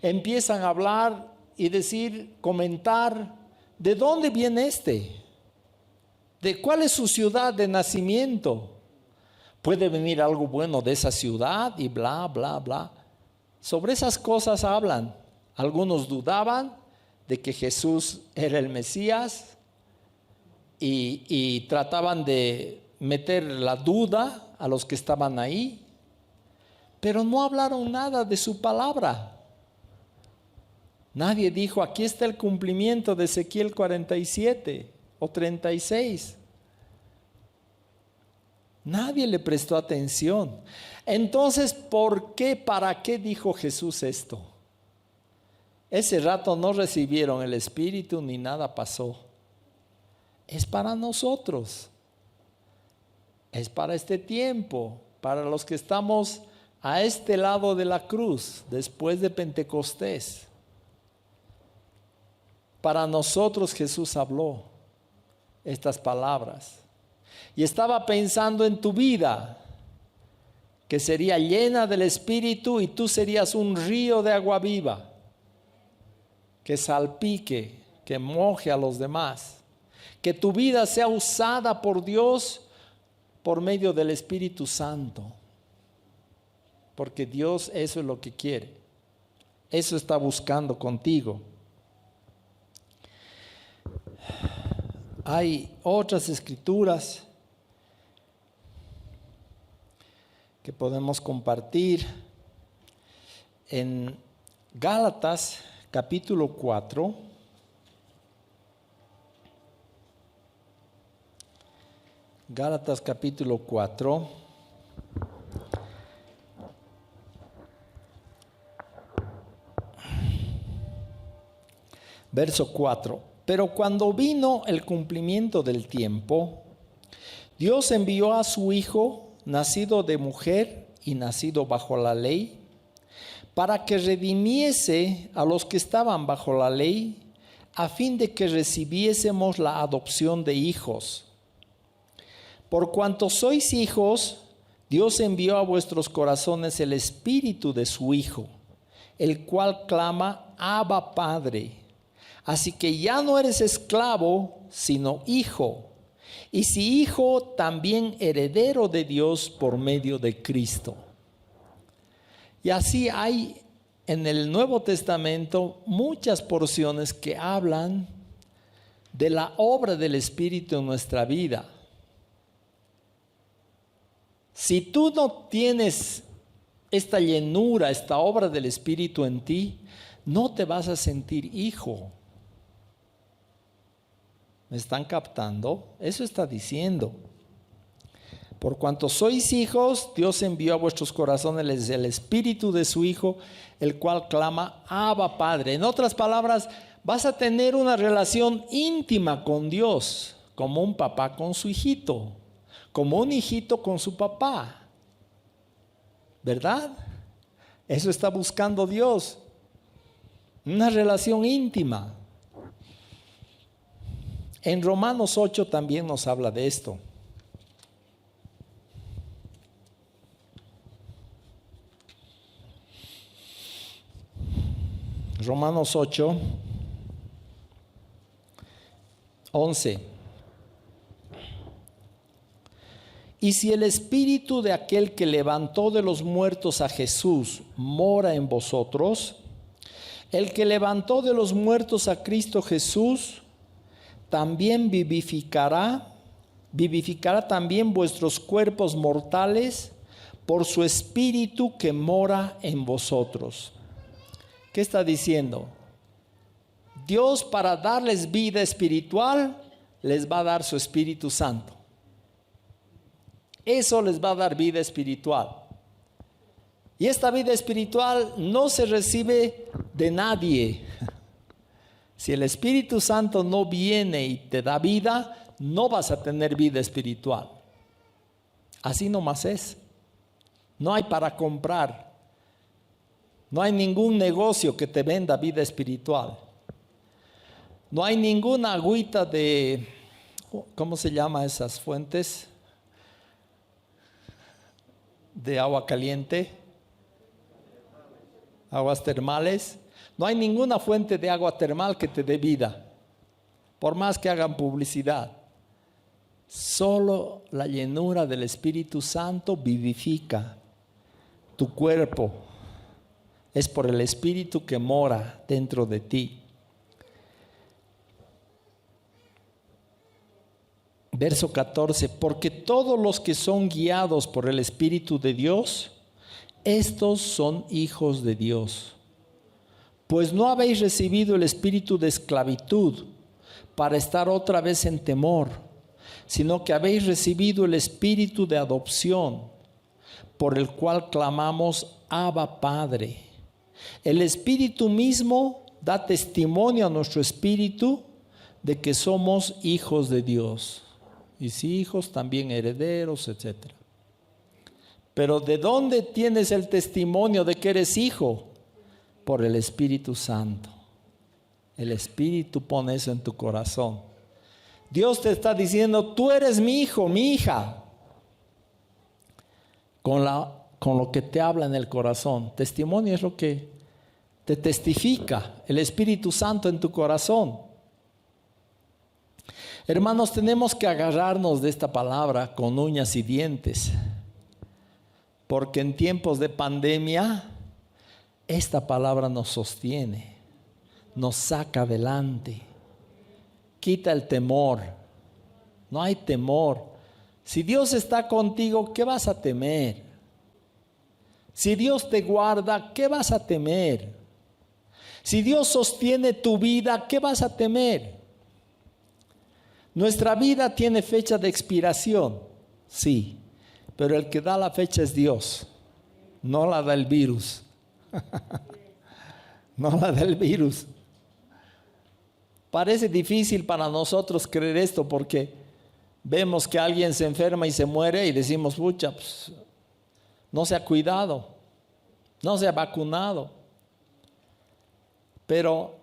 Empiezan a hablar y decir, comentar, ¿de dónde viene este? ¿De cuál es su ciudad de nacimiento? ¿Puede venir algo bueno de esa ciudad? Y bla, bla, bla. Sobre esas cosas hablan. Algunos dudaban de que Jesús era el Mesías y trataban de meter la duda a los que estaban ahí, pero no hablaron nada de su palabra. Nadie dijo, aquí está el cumplimiento de Ezequiel 47 o 36. Nadie le prestó atención. Entonces, ¿por qué, para qué dijo Jesús esto? Ese rato no recibieron el Espíritu ni nada pasó. Es para nosotros. Es para este tiempo, para los que estamos a este lado de la cruz, después de Pentecostés. Para nosotros Jesús habló estas palabras. Y estaba pensando en tu vida, que sería llena del Espíritu y tú serías un río de agua viva, que salpique, que moje a los demás. Que tu vida sea usada por Dios por medio del Espíritu Santo. Porque Dios eso es lo que quiere. Eso está buscando contigo. Hay otras escrituras que podemos compartir en Gálatas capítulo 4. Gálatas capítulo 4. Verso 4. Pero cuando vino el cumplimiento del tiempo, Dios envió a su Hijo, nacido de mujer y nacido bajo la ley, para que redimiese a los que estaban bajo la ley, a fin de que recibiésemos la adopción de hijos. Por cuanto sois hijos, Dios envió a vuestros corazones el Espíritu de su Hijo, el cual clama, Abba, Padre. Así que ya no eres esclavo, sino hijo. Y si hijo, también heredero de Dios por medio de Cristo. Y así hay en el Nuevo Testamento muchas porciones que hablan de la obra del Espíritu en nuestra vida. Si tú no tienes esta llenura, esta obra del Espíritu en ti, no te vas a sentir hijo. ¿Me están captando? Eso está diciendo. Por cuanto sois hijos, Dios envió a vuestros corazones el Espíritu de su Hijo, el cual clama, Abba, Padre. En otras palabras, vas a tener una relación íntima con Dios, como un papá con su hijito, como un hijito con su papá. ¿Verdad? Eso está buscando Dios. Una relación íntima. En Romanos 8 también nos habla de esto. Romanos 8, 11. Y si el espíritu de aquel que levantó de los muertos a Jesús mora en vosotros, el que levantó de los muertos a Cristo Jesús también vivificará también vuestros cuerpos mortales por su espíritu que mora en vosotros. ¿Qué está diciendo? Dios, para darles vida espiritual, les va a dar su Espíritu Santo. Eso les va a dar vida espiritual. Y esta vida espiritual no se recibe de nadie. Si el Espíritu Santo no viene y te da vida, no vas a tener vida espiritual. Así nomás es. No hay para comprar. No hay ningún negocio que te venda vida espiritual. No hay ninguna agüita de, ¿cómo se llama esas fuentes? De agua caliente, aguas termales. No hay ninguna fuente de agua termal que te dé vida, por más que hagan publicidad. Solo la llenura del Espíritu Santo vivifica tu cuerpo. Es por el Espíritu que mora dentro de ti. Verso 14, porque todos los que son guiados por el Espíritu de Dios, estos son hijos de Dios. Pues no habéis recibido el espíritu de esclavitud para estar otra vez en temor, sino que habéis recibido el espíritu de adopción, por el cual clamamos, Abba, Padre. El Espíritu mismo da testimonio a nuestro espíritu de que somos hijos de Dios. Y si hijos, también herederos, etc. Pero ¿de dónde tienes el testimonio de que eres hijo? Por el Espíritu Santo. El Espíritu pone eso en tu corazón. Dios te está diciendo, tú eres mi hijo, mi hija. Con lo que te habla en el corazón. Testimonio es lo que te testifica el Espíritu Santo en tu corazón. Hermanos, tenemos que agarrarnos de esta palabra con uñas y dientes, porque en tiempos de pandemia esta palabra nos sostiene, nos saca adelante, quita el temor. No hay temor. Si Dios está contigo, ¿qué vas a temer? Si Dios te guarda, ¿qué vas a temer? Si Dios sostiene tu vida, ¿qué vas a temer? Nuestra vida tiene fecha de expiración, sí, pero el que da la fecha es Dios, no la da el virus. No la da el virus. Parece difícil para nosotros creer esto porque vemos que alguien se enferma y se muere y decimos, pucha, pues, no se ha cuidado, no se ha vacunado. Pero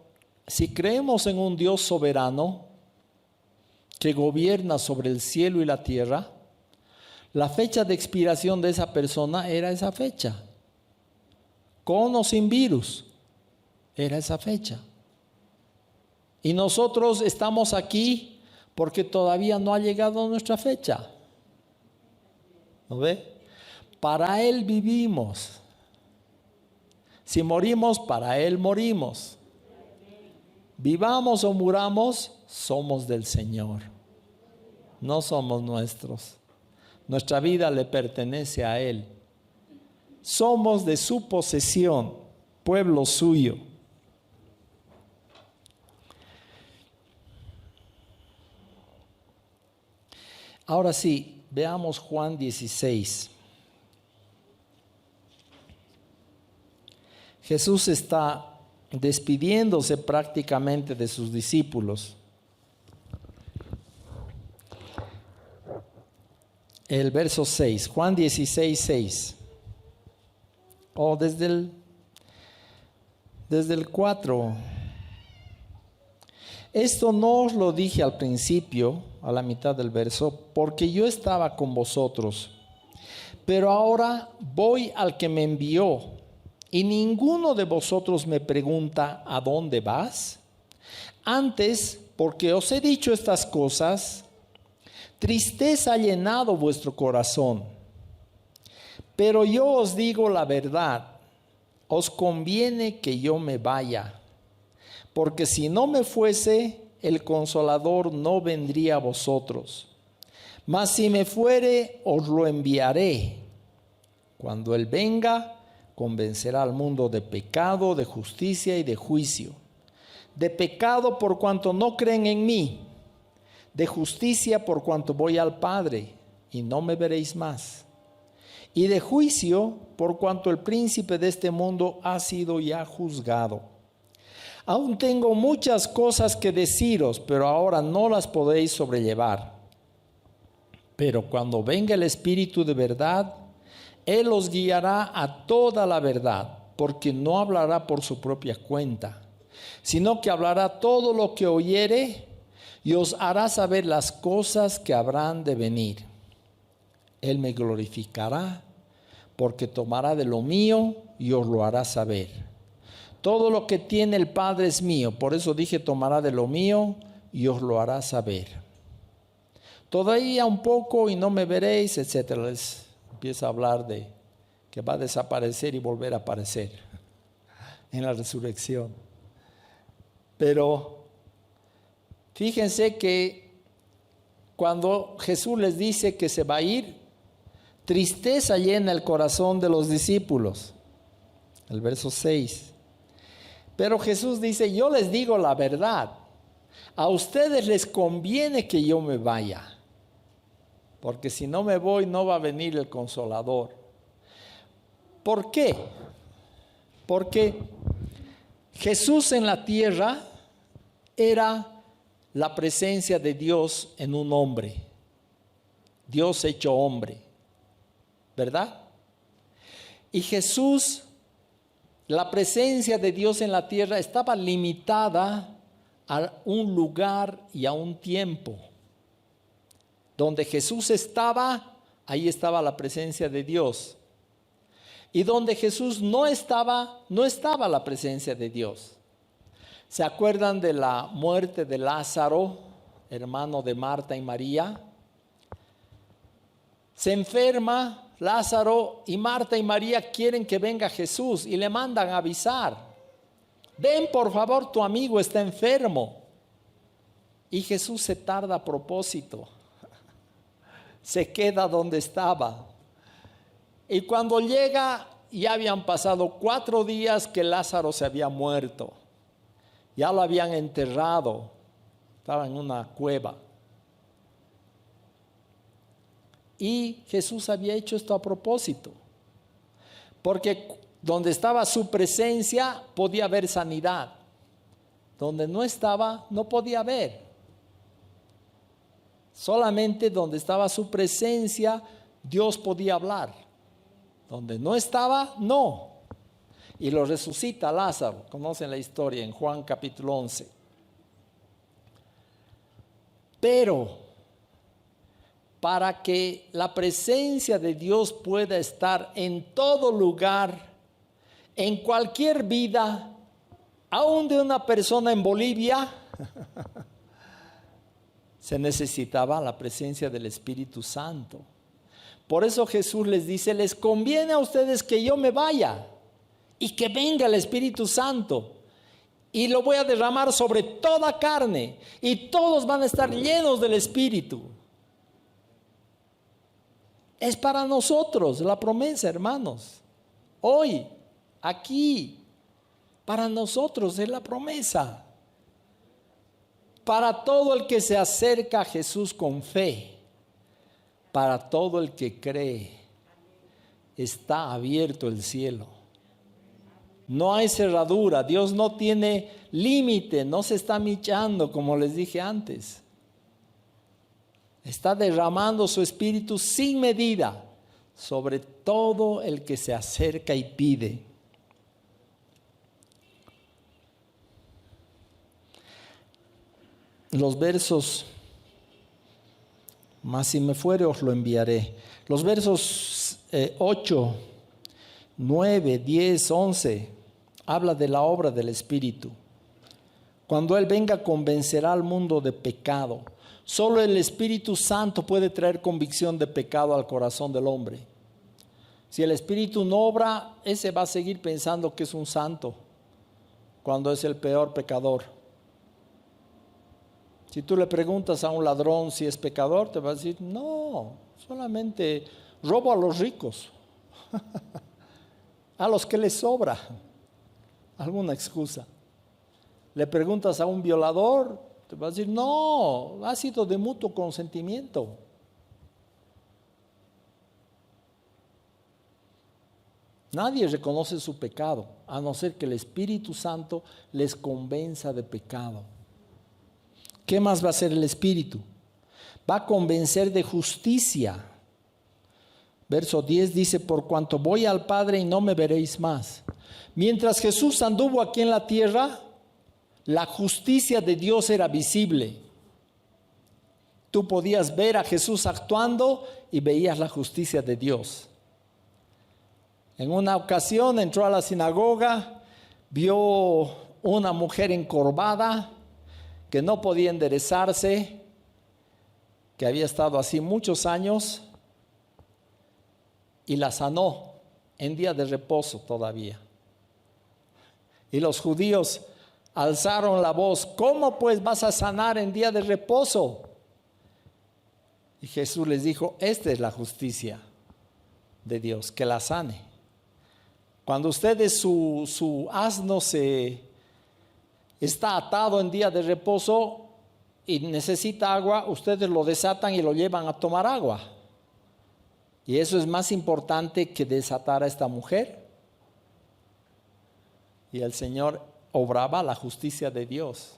si creemos en un Dios soberano que gobierna sobre el cielo y la tierra, la fecha de expiración de esa persona era esa fecha. Con o sin virus, era esa fecha. Y nosotros estamos aquí porque todavía no ha llegado nuestra fecha. ¿No ve? Para Él vivimos. Si morimos, para Él morimos. Vivamos o muramos, somos del Señor. No somos nuestros. Nuestra vida le pertenece a Él. somos de su posesión, pueblo suyo. Ahora sí, veamos Juan 16. Jesús está despidiéndose prácticamente de sus discípulos. El verso 6, Juan 16, 6. O desde el 4. Esto no os lo dije al principio, a la mitad del verso, porque yo estaba con vosotros. Pero ahora voy al que me envió, y ninguno de vosotros me pregunta, ¿a dónde vas? Antes, porque os he dicho estas cosas, tristeza ha llenado vuestro corazón. Pero yo os digo la verdad, os conviene que yo me vaya, porque si no me fuese, el Consolador no vendría a vosotros. Mas si me fuere, os lo enviaré. Cuando Él venga, convencerá al mundo de pecado, de justicia y de juicio. De pecado por cuanto no creen en mí, de justicia por cuanto voy al Padre y no me veréis más, y de juicio por cuanto el príncipe de este mundo ha sido ya juzgado. Aún tengo muchas cosas que deciros, pero ahora no las podéis sobrellevar. Pero cuando venga el Espíritu de verdad, Él os guiará a toda la verdad, porque no hablará por su propia cuenta, sino que hablará todo lo que oyere y os hará saber las cosas que habrán de venir. Él me glorificará, porque tomará de lo mío y os lo hará saber. Todo lo que tiene el Padre es mío, por eso dije tomará de lo mío y os lo hará saber. Todavía un poco y no me veréis, etc. Les empieza a hablar de que va a desaparecer y volver a aparecer en la resurrección. Pero fíjense que cuando Jesús les dice que se va a ir, tristeza llena el corazón de los discípulos. El verso 6. Pero Jesús dice, yo les digo la verdad, a ustedes les conviene que yo me vaya, porque si no me voy no va a venir el Consolador. ¿Por qué? Porque Jesús en la tierra era la presencia de Dios en un hombre, Dios hecho hombre, ¿verdad? Y Jesús, la presencia de Dios en la tierra estaba limitada a un lugar y a un tiempo. Donde Jesús estaba, ahí estaba la presencia de Dios. Y donde Jesús no estaba la presencia de Dios. ¿Se acuerdan de la muerte de Lázaro, hermano de Marta y María? Se enferma Lázaro y Marta y María quieren que venga Jesús y le mandan a avisar. Ven, por favor, tu amigo está enfermo. Y Jesús se tarda a propósito. Se queda donde estaba. Y cuando llega, ya habían pasado 4 días que Lázaro se había muerto. Ya lo habían enterrado. Estaba en una cueva. Y Jesús había hecho esto a propósito. Porque donde estaba su presencia podía haber sanidad. Donde no estaba, no podía haber. Solamente donde estaba su presencia, Dios podía hablar. Donde no estaba, no. Y lo resucita Lázaro. Conocen la historia en Juan capítulo 11. Pero para que la presencia de Dios pueda estar en todo lugar, en cualquier vida, aún de una persona en Bolivia, se necesitaba la presencia del Espíritu Santo. Por eso Jesús les dice, les conviene a ustedes que yo me vaya y que venga el Espíritu Santo. Y lo voy a derramar sobre toda carne y todos van a estar llenos del Espíritu. Es para nosotros la promesa, hermanos. Hoy, aquí, para nosotros es la promesa. Para todo el que se acerca a Jesús con fe, para todo el que cree, está abierto el cielo. No hay cerradura, Dios no tiene límite, no se está michando como les dije antes. Está derramando su espíritu sin medida sobre todo el que se acerca y pide. Los versos, más si me fuere os lo enviaré. Los versos 8, 9, 10, 11, habla de la obra del Espíritu. Cuando Él venga, convencerá al mundo de pecado. Solo el Espíritu Santo puede traer convicción de pecado al corazón del hombre. Si el Espíritu no obra, ese va a seguir pensando que es un santo, cuando es el peor pecador. Si tú le preguntas a un ladrón si es pecador, te va a decir, no, solamente robo a los ricos, a los que les sobra alguna excusa. Le preguntas a un violador, te va a decir, no, ha sido de mutuo consentimiento. Nadie reconoce su pecado, a no ser que el Espíritu Santo les convenza de pecado. ¿Qué más va a hacer el Espíritu? Va a convencer de justicia. Verso 10 dice, por cuanto voy al Padre y no me veréis más. Mientras Jesús anduvo aquí en la tierra, la justicia de Dios era visible. Tú podías ver a Jesús actuando y veías la justicia de Dios. En una ocasión entró a la sinagoga, vio una mujer encorvada que no podía enderezarse, que había estado así muchos años, y la sanó en día de reposo todavía. Y los judíos alzaron la voz, ¿cómo pues vas a sanar en día de reposo? Y Jesús les dijo, esta es la justicia de Dios, que la sane. Cuando ustedes su asno está atado en día de reposo y necesita agua, ustedes lo desatan y lo llevan a tomar agua. Y eso es más importante que desatar a esta mujer. Y el Señor obraba la justicia de Dios.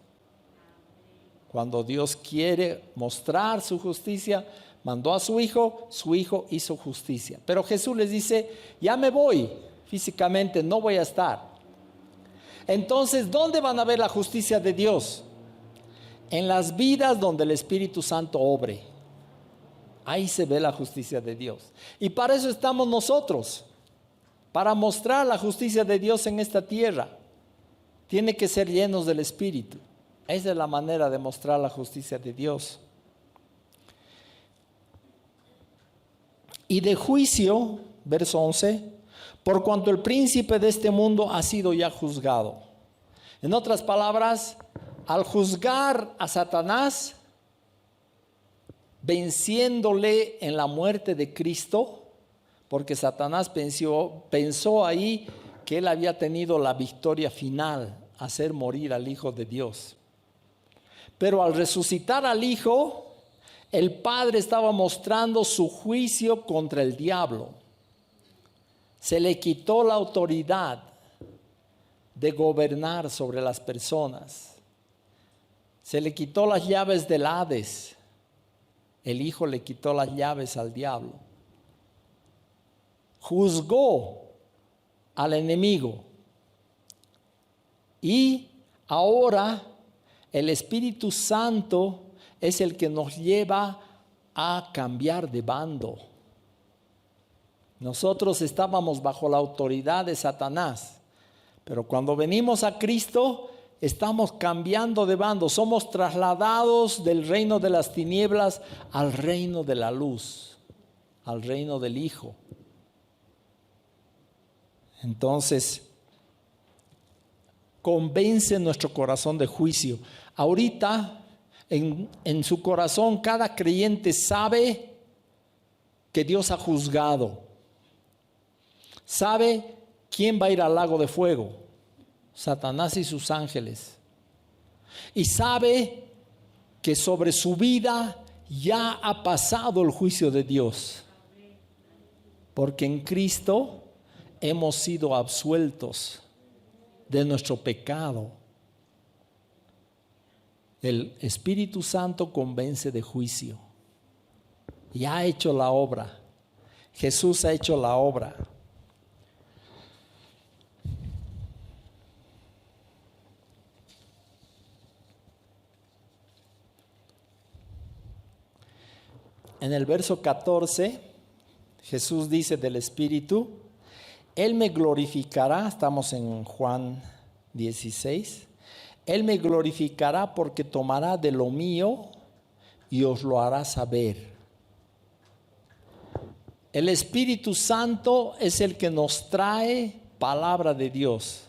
Cuando Dios quiere mostrar su justicia, mandó a su hijo hizo justicia. Pero Jesús les dice, ya me voy, físicamente no voy a estar. Entonces, ¿dónde van a ver la justicia de Dios? En las vidas donde el Espíritu Santo obre. Ahí se ve la justicia de Dios. Y para eso estamos nosotros, para mostrar la justicia de Dios en esta tierra. Tiene que ser llenos del Espíritu. Esa es la manera de mostrar la justicia de Dios. Y de juicio, verso 11, por cuanto el príncipe de este mundo ha sido ya juzgado. En otras palabras, al juzgar a Satanás, venciéndole en la muerte de Cristo, porque Satanás pensó ahí que él había tenido la victoria final, hacer morir al Hijo de Dios. Pero al resucitar al Hijo, el Padre estaba mostrando su juicio contra el diablo. Se le quitó la autoridad de gobernar sobre las personas. Se le quitó las llaves del Hades. El Hijo le quitó las llaves al diablo. Juzgó al enemigo. Y ahora el Espíritu Santo es el que nos lleva a cambiar de bando. Nosotros estábamos bajo la autoridad de Satanás, pero cuando venimos a Cristo, estamos cambiando de bando, somos trasladados del reino de las tinieblas al reino de la luz, al reino del Hijo. Entonces, convence nuestro corazón de juicio. Ahorita, en su corazón, cada creyente sabe que Dios ha juzgado. Sabe ¿quién va a ir al lago de fuego? Satanás y sus ángeles. Y sabe que sobre su vida ya ha pasado el juicio de Dios. Porque en Cristo hemos sido absueltos de nuestro pecado. El Espíritu Santo convence de juicio. Y ha hecho la obra. Jesús ha hecho la obra. En el verso 14, Jesús dice del Espíritu, Él me glorificará, estamos en Juan 16, Él me glorificará porque tomará de lo mío y os lo hará saber. El Espíritu Santo es el que nos trae palabra de Dios.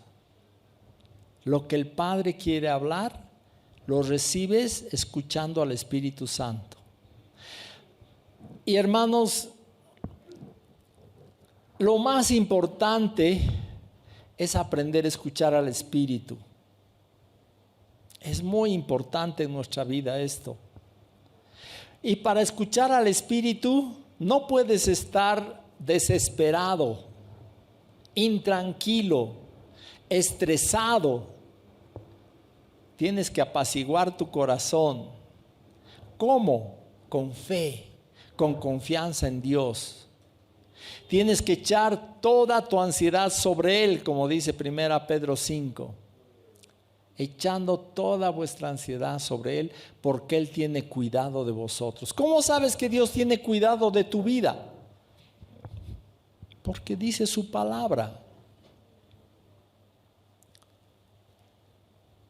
Lo que el Padre quiere hablar, lo recibes escuchando al Espíritu Santo. Y hermanos, lo más importante es aprender a escuchar al Espíritu. Es muy importante en nuestra vida esto. Y para escuchar al Espíritu no puedes estar desesperado, intranquilo, estresado. Tienes que apaciguar tu corazón. ¿Cómo? Con fe, con confianza en Dios. Tienes que echar toda tu ansiedad sobre Él, como dice 1 Pedro 5. Echando toda vuestra ansiedad sobre Él, porque Él tiene cuidado de vosotros. ¿Cómo sabes que Dios tiene cuidado de tu vida? Porque dice su palabra.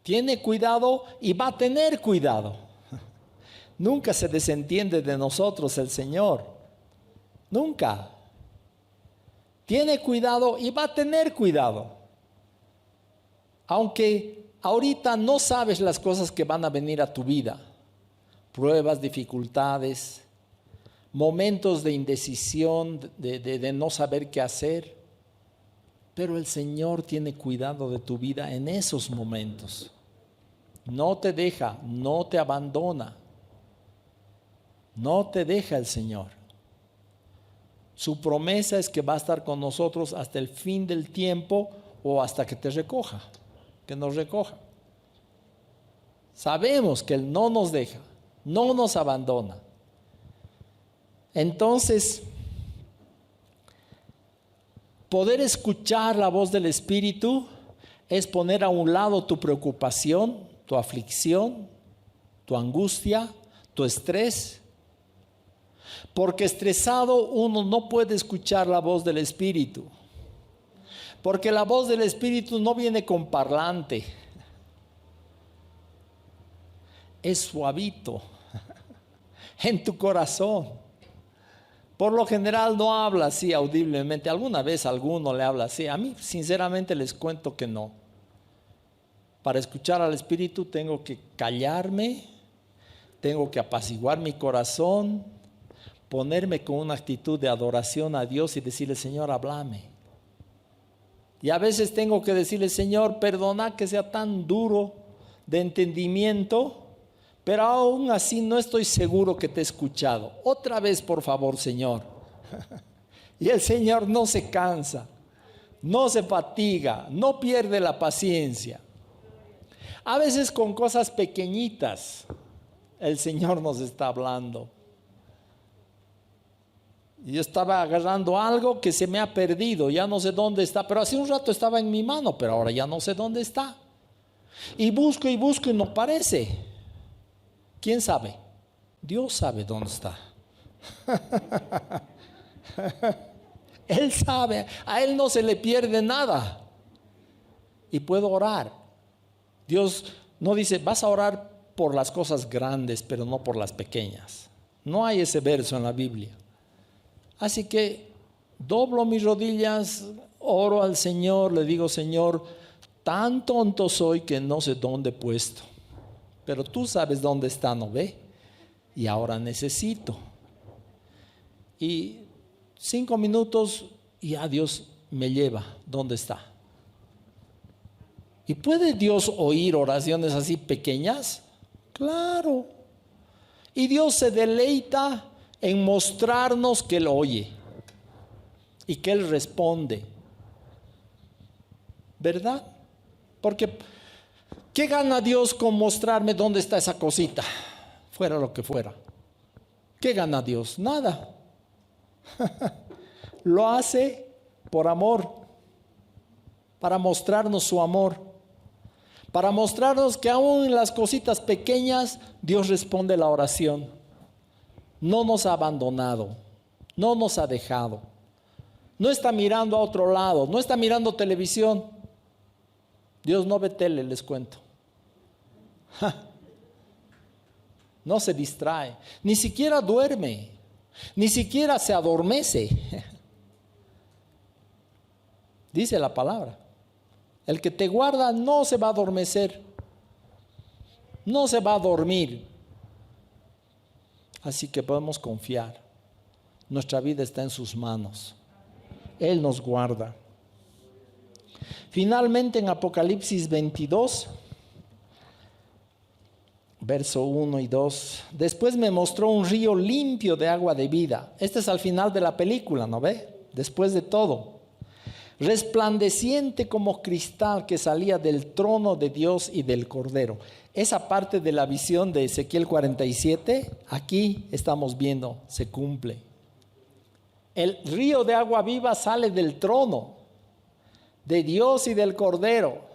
Tiene cuidado y va a tener cuidado. Nunca se desentiende de nosotros el Señor. Nunca. Tiene cuidado y va a tener cuidado. Aunque ahorita no sabes las cosas que van a venir a tu vida. Pruebas, dificultades, momentos de indecisión, de no saber qué hacer. Pero el Señor tiene cuidado de tu vida en esos momentos. No te deja, no te abandona. No te deja el Señor. Su promesa es que va a estar con nosotros hasta el fin del tiempo o hasta que te recoja, que nos recoja. Sabemos que Él no nos deja, no nos abandona. Entonces, poder escuchar la voz del Espíritu es poner a un lado tu preocupación, tu aflicción, tu angustia, tu estrés. Porque estresado uno no puede escuchar la voz del Espíritu. Porque la voz del Espíritu no viene con parlante. Es suavito en tu corazón. Por lo general no habla así audiblemente. Alguna vez alguno le habla así. A mí sinceramente les cuento que no. Para escuchar al Espíritu tengo que callarme, tengo que apaciguar mi corazón, ponerme con una actitud de adoración a Dios y decirle, Señor, háblame. Y a veces tengo que decirle, Señor, perdona que sea tan duro de entendimiento, pero aún así no estoy seguro que te he escuchado. Otra vez, por favor, Señor. Y el Señor no se cansa, no se fatiga, no pierde la paciencia. A veces con cosas pequeñitas el Señor nos está hablando. Yo estaba agarrando algo que se me ha perdido, ya no sé dónde está, pero hace un rato estaba en mi mano, pero ahora ya no sé dónde está. Y busco y no aparece. ¿Quién sabe? Dios sabe dónde está. Él sabe, a Él no se le pierde nada. Y puedo orar. Dios no dice, vas a orar por las cosas grandes, pero no por las pequeñas. No hay ese verso en la Biblia. Así que doblo mis rodillas, oro al Señor, le digo, Señor, tan tonto soy que no sé dónde he puesto. Pero tú sabes dónde está, ¿no ve? Y ahora necesito. Y 5 minutos y ya Dios me lleva. ¿Dónde está? ¿Y puede Dios oír oraciones así pequeñas? Claro. Y Dios se deleita en mostrarnos que Él oye y que Él responde. ¿Verdad? Porque ¿qué gana Dios con mostrarme dónde está esa cosita? Fuera lo que fuera. ¿Qué gana Dios? Nada. Lo hace por amor, para mostrarnos su amor, para mostrarnos que aún en las cositas pequeñas Dios responde la oración. No nos ha abandonado, no nos ha dejado, no está mirando a otro lado, no está mirando televisión. Dios no ve tele, les cuento. No se distrae, ni siquiera duerme, ni siquiera se adormece. Dice la palabra, el que te guarda no se va a adormecer, no se va a dormir. Así que podemos confiar, nuestra vida está en sus manos, Él nos guarda. Finalmente en Apocalipsis 22, verso 1 y 2, después me mostró un río limpio de agua de vida. Este es al final de la película, ¿no ve? Después de todo. Resplandeciente como cristal que salía del trono de Dios y del Cordero. Esa parte de la visión de Ezequiel 47, aquí estamos viendo, se cumple. El río de agua viva sale del trono de Dios y del Cordero.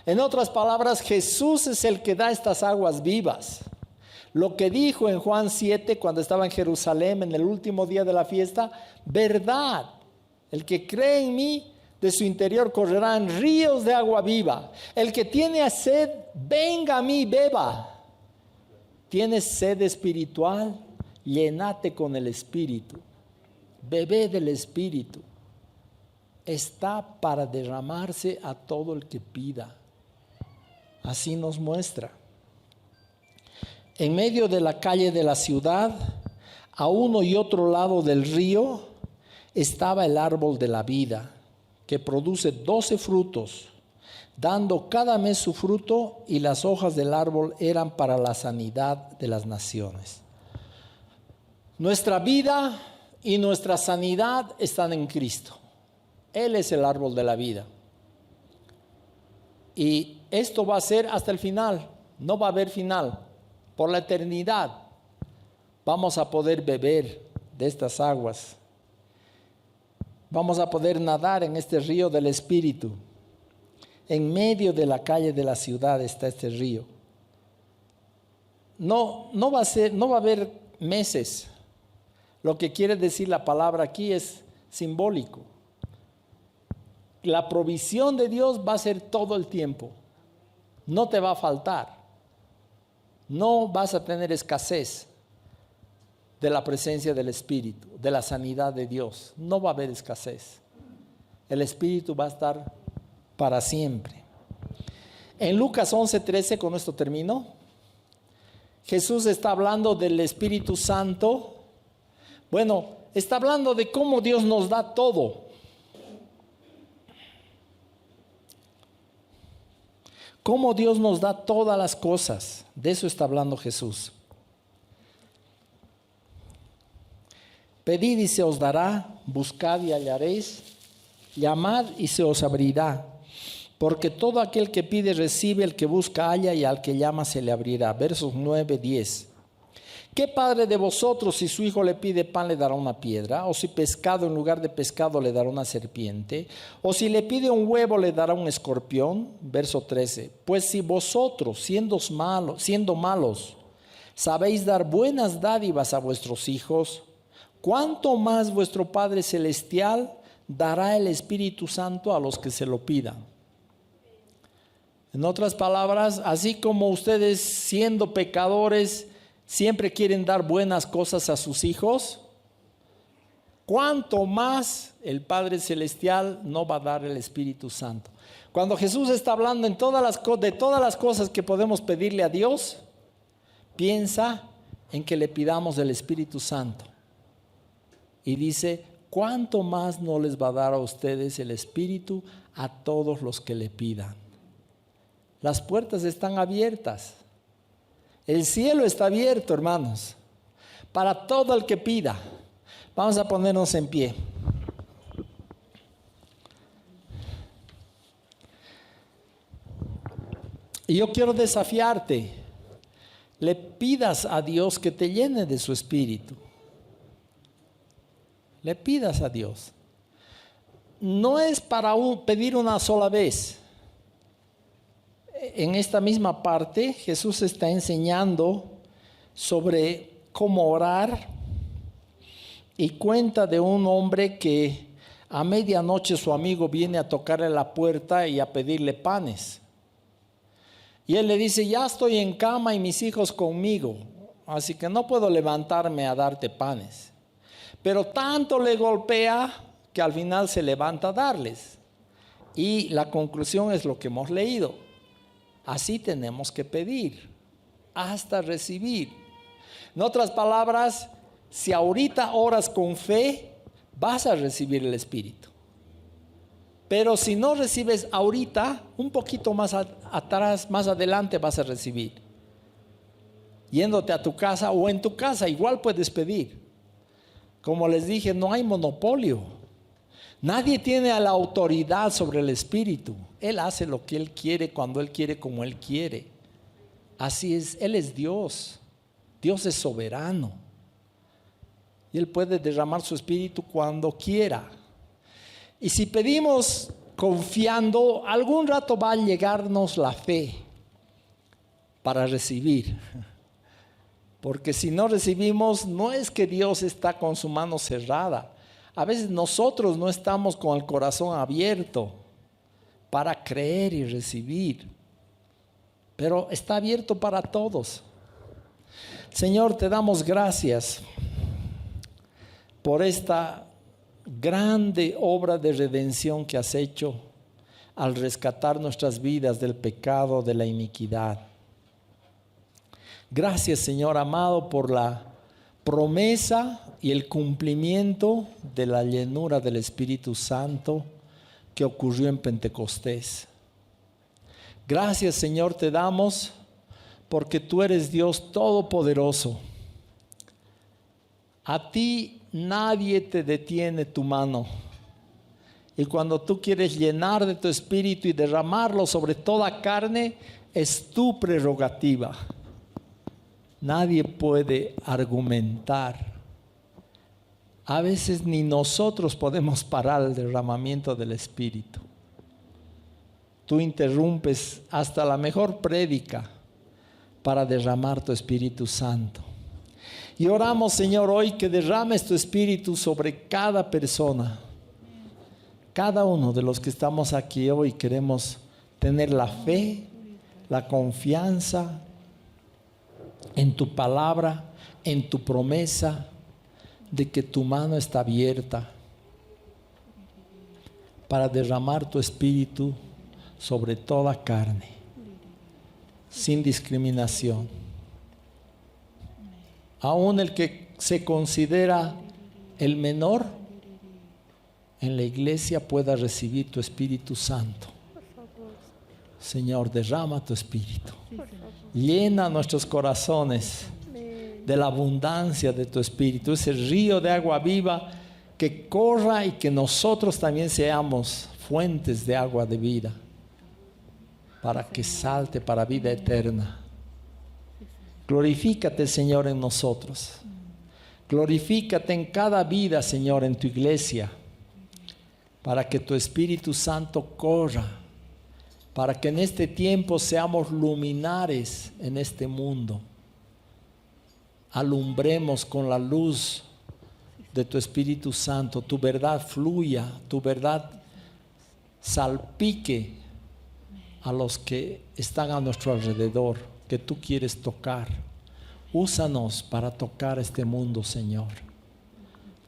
En otras palabras, Jesús es el que da estas aguas vivas. Lo que dijo en Juan 7 cuando estaba en Jerusalén en el último día de la fiesta, verdad, el que cree en mí, de su interior correrán ríos de agua viva. El que tiene sed, venga a mí y beba. ¿Tienes sed espiritual? Llénate con el Espíritu. Bebé del Espíritu. Está para derramarse a todo el que pida. Así nos muestra. En medio de la calle de la ciudad, a uno y otro lado del río, estaba el árbol de la vida, que produce 12 frutos, dando cada mes su fruto, y las hojas del árbol eran para la sanidad de las naciones. Nuestra vida y nuestra sanidad están en Cristo. Él es el árbol de la vida. Y esto va a ser hasta el final. No va a haber final. Por la eternidad vamos a poder beber de estas aguas. Vamos a poder nadar en este río del Espíritu. En medio de la calle de la ciudad está este río. No va a haber meses. Lo que quiere decir la palabra aquí es simbólico. La provisión de Dios va a ser todo el tiempo. No te va a faltar. No vas a tener escasez de la presencia del Espíritu, de la sanidad de Dios. No va a haber escasez. El Espíritu va a estar para siempre. En Lucas 11:13, con esto termino. Jesús está hablando del Espíritu Santo. Bueno, está hablando de cómo Dios nos da todo. Cómo Dios nos da todas las cosas. De eso está hablando Jesús. Pedid y se os dará, buscad y hallaréis, llamad y se os abrirá. Porque todo aquel que pide recibe, el que busca halla, y al que llama se le abrirá. Versos 9, 10. ¿Qué padre de vosotros, si su hijo le pide pan, le dará una piedra? ¿O si pescado en lugar de pescado le dará una serpiente? ¿O si le pide un huevo le dará un escorpión? Verso 13. Pues si vosotros, siendo malos, sabéis dar buenas dádivas a vuestros hijos, ¿cuánto más vuestro Padre Celestial dará el Espíritu Santo a los que se lo pidan? En otras palabras, así como ustedes, siendo pecadores, siempre quieren dar buenas cosas a sus hijos, ¿cuánto más el Padre Celestial no va a dar el Espíritu Santo? Cuando Jesús está hablando de todas las cosas que podemos pedirle a Dios, piensa en que le pidamos el Espíritu Santo. Y dice, ¿cuánto más no les va a dar a ustedes el Espíritu a todos los que le pidan? Las puertas están abiertas. El cielo está abierto, hermanos, para todo el que pida. Vamos a ponernos en pie. Y yo quiero desafiarte. Le pidas a Dios que te llene de su Espíritu. Le pidas a Dios. No es para pedir una sola vez. En esta misma parte, Jesús está enseñando sobre cómo orar y cuenta de un hombre que a medianoche su amigo viene a tocarle la puerta y a pedirle panes. Y él le dice, ya estoy en cama y mis hijos conmigo, así que no puedo levantarme a darte panes. Pero tanto le golpea que al final se levanta a darles. Y la conclusión es lo que hemos leído. Así tenemos que pedir, hasta recibir. En otras palabras, si ahorita oras con fe, vas a recibir el Espíritu. Pero si no recibes ahorita, un poquito más atrás, más adelante vas a recibir. Yéndote a tu casa o en tu casa, igual puedes pedir. Como les dije, no hay monopolio. Nadie tiene la autoridad sobre el Espíritu. Él hace lo que Él quiere, cuando Él quiere, como Él quiere. Así es, Él es Dios. Dios es soberano. Y Él puede derramar su Espíritu cuando quiera. Y si pedimos confiando, algún rato va a llegarnos la fe para recibir. Porque si no recibimos, no es que Dios está con su mano cerrada. A veces nosotros no estamos con el corazón abierto para creer y recibir. Pero está abierto para todos. Señor, te damos gracias por esta grande obra de redención que has hecho al rescatar nuestras vidas del pecado, de la iniquidad. Gracias, Señor amado, por la promesa y el cumplimiento de la llenura del Espíritu Santo que ocurrió en Pentecostés. Gracias, Señor, te damos porque tú eres Dios todopoderoso. A ti nadie te detiene tu mano. Y cuando tú quieres llenar de tu Espíritu y derramarlo sobre toda carne, es tu prerrogativa. Nadie puede argumentar. A veces ni nosotros podemos parar el derramamiento del Espíritu. Tú interrumpes hasta la mejor prédica para derramar tu Espíritu Santo. Y oramos, Señor, hoy que derrames tu Espíritu sobre cada persona. Cada uno de los que estamos aquí hoy queremos tener la fe, la confianza en tu palabra, en tu promesa de que tu mano está abierta para derramar tu Espíritu sobre toda carne, sin discriminación. Aún el que se considera el menor en la iglesia pueda recibir tu Espíritu Santo. Señor, derrama tu Espíritu. Llena nuestros corazones de la abundancia de tu Espíritu, ese río de agua viva que corra y que nosotros también seamos fuentes de agua de vida para que salte para vida eterna. Glorifícate, Señor, en nosotros. Glorifícate en cada vida, Señor, en tu iglesia, para que tu Espíritu Santo corra, para que en este tiempo seamos luminares en este mundo. Alumbremos con la luz de tu Espíritu Santo, tu verdad fluya, tu verdad salpique a los que están a nuestro alrededor, que tú quieres tocar. Úsanos para tocar este mundo, Señor.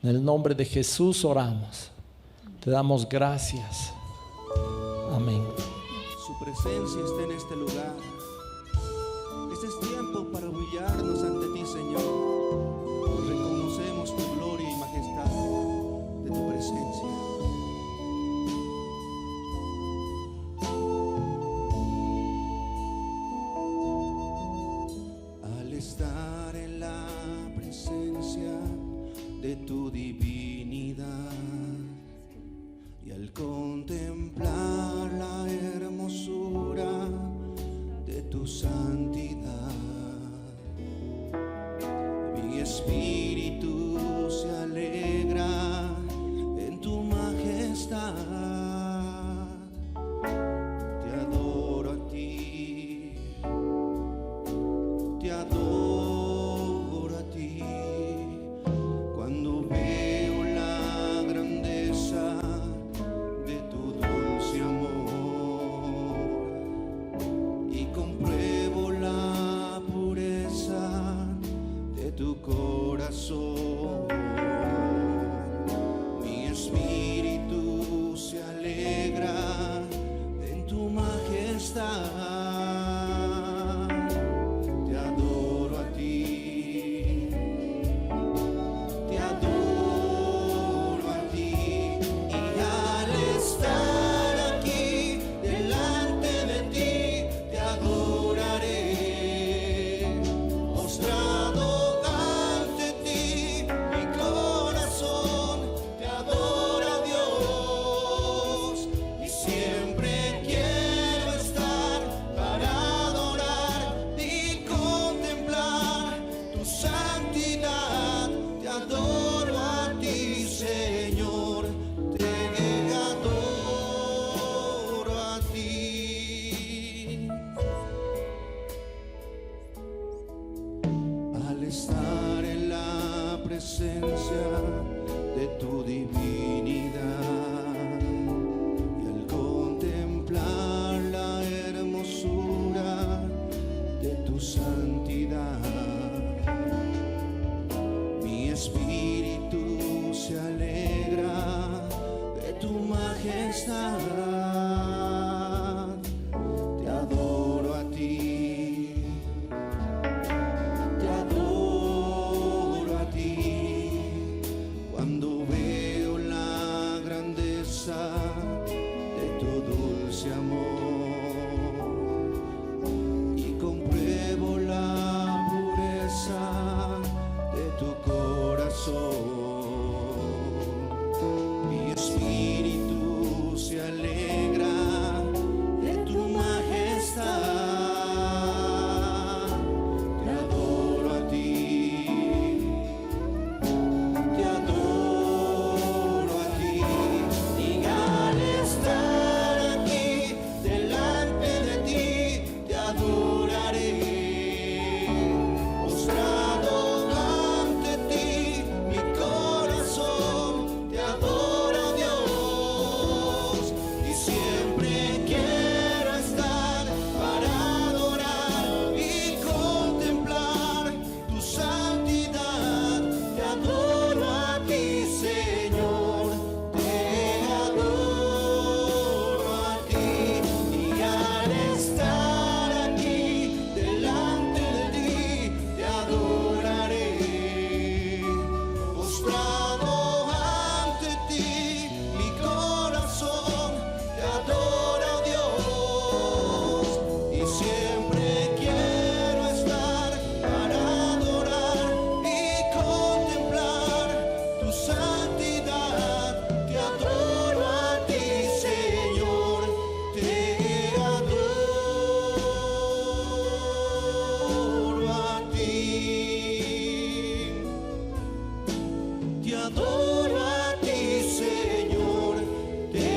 En el nombre de Jesús oramos. Te damos gracias. Amén. Su presencia está en este lugar. Este es tiempo para humillarnos ante ti, Señor. Reconocemos tu gloria y majestad de tu la presencia de tu divinidad y al contemplar la hermosura de tu santidad, mi espíritu se alegra en tu majestad. Te adoro a ti, te adoro a ti. Cuando veo la grandeza de tu dulce amor y compruebo la pureza de tu corazón, mi espíritu se alegra en tu majestad. Te adoro a ti, te adoro a ti, y al estar aquí delante de ti te adoraré, postrado ante ti, mi corazón te adora, Dios, y siempre quiero estar para adorar y contemplar tu santidad. Te adoro a ti, Señor, te adoro a ti. Al estar en la presencia de tu divinidad y al contemplar la hermosura de tu santidad, mi espíritu se alegra de tu majestad. Te adoro a ti, te adoro a ti. Cuando veo la grandeza de tu dulce amor y compruebo la pureza de tu corazón, mi espíritu se alegra de tu majestad. Te adoro a ti, te adoro a ti, y al estar aquí delante de ti te adoraré, postrado ante ti, mi corazón te adora, Dios, y siempre quiero estar para adorar y contemplar tu santidad. Te adoro a ti, Señor, te adoro a ti, y al estar aquí delante de ti te adoraré, postrado ante ti, mi corazón te adora, Dios, y siempre quiero estar para adorar y contemplar tu santidad. Te adoro a ti, Señor, te adoro a ti. Te adoro a ti, Señor, te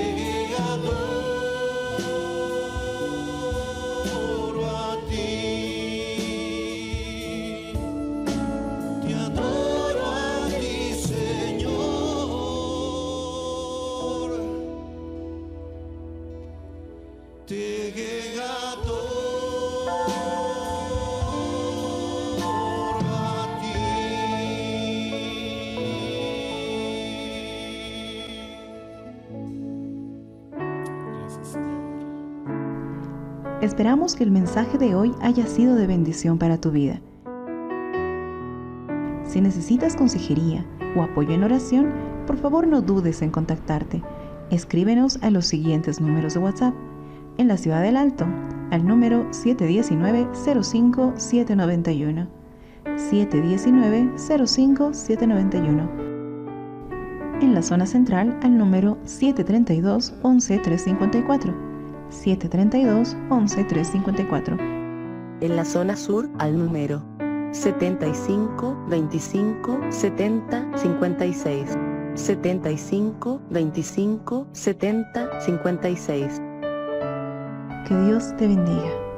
adoro a ti. Te adoro a ti, Señor, te adoro a ti. Esperamos que el mensaje de hoy haya sido de bendición para tu vida. Si necesitas consejería o apoyo en oración, por favor no dudes en contactarte. Escríbenos a los siguientes números de WhatsApp. En la Ciudad del Alto, al número 719-05791. 719-05791. En la zona central al número 732-11354. 732-11354. En la zona sur al número 75 25 70 56. 75 25 70 56. Que Dios te bendiga.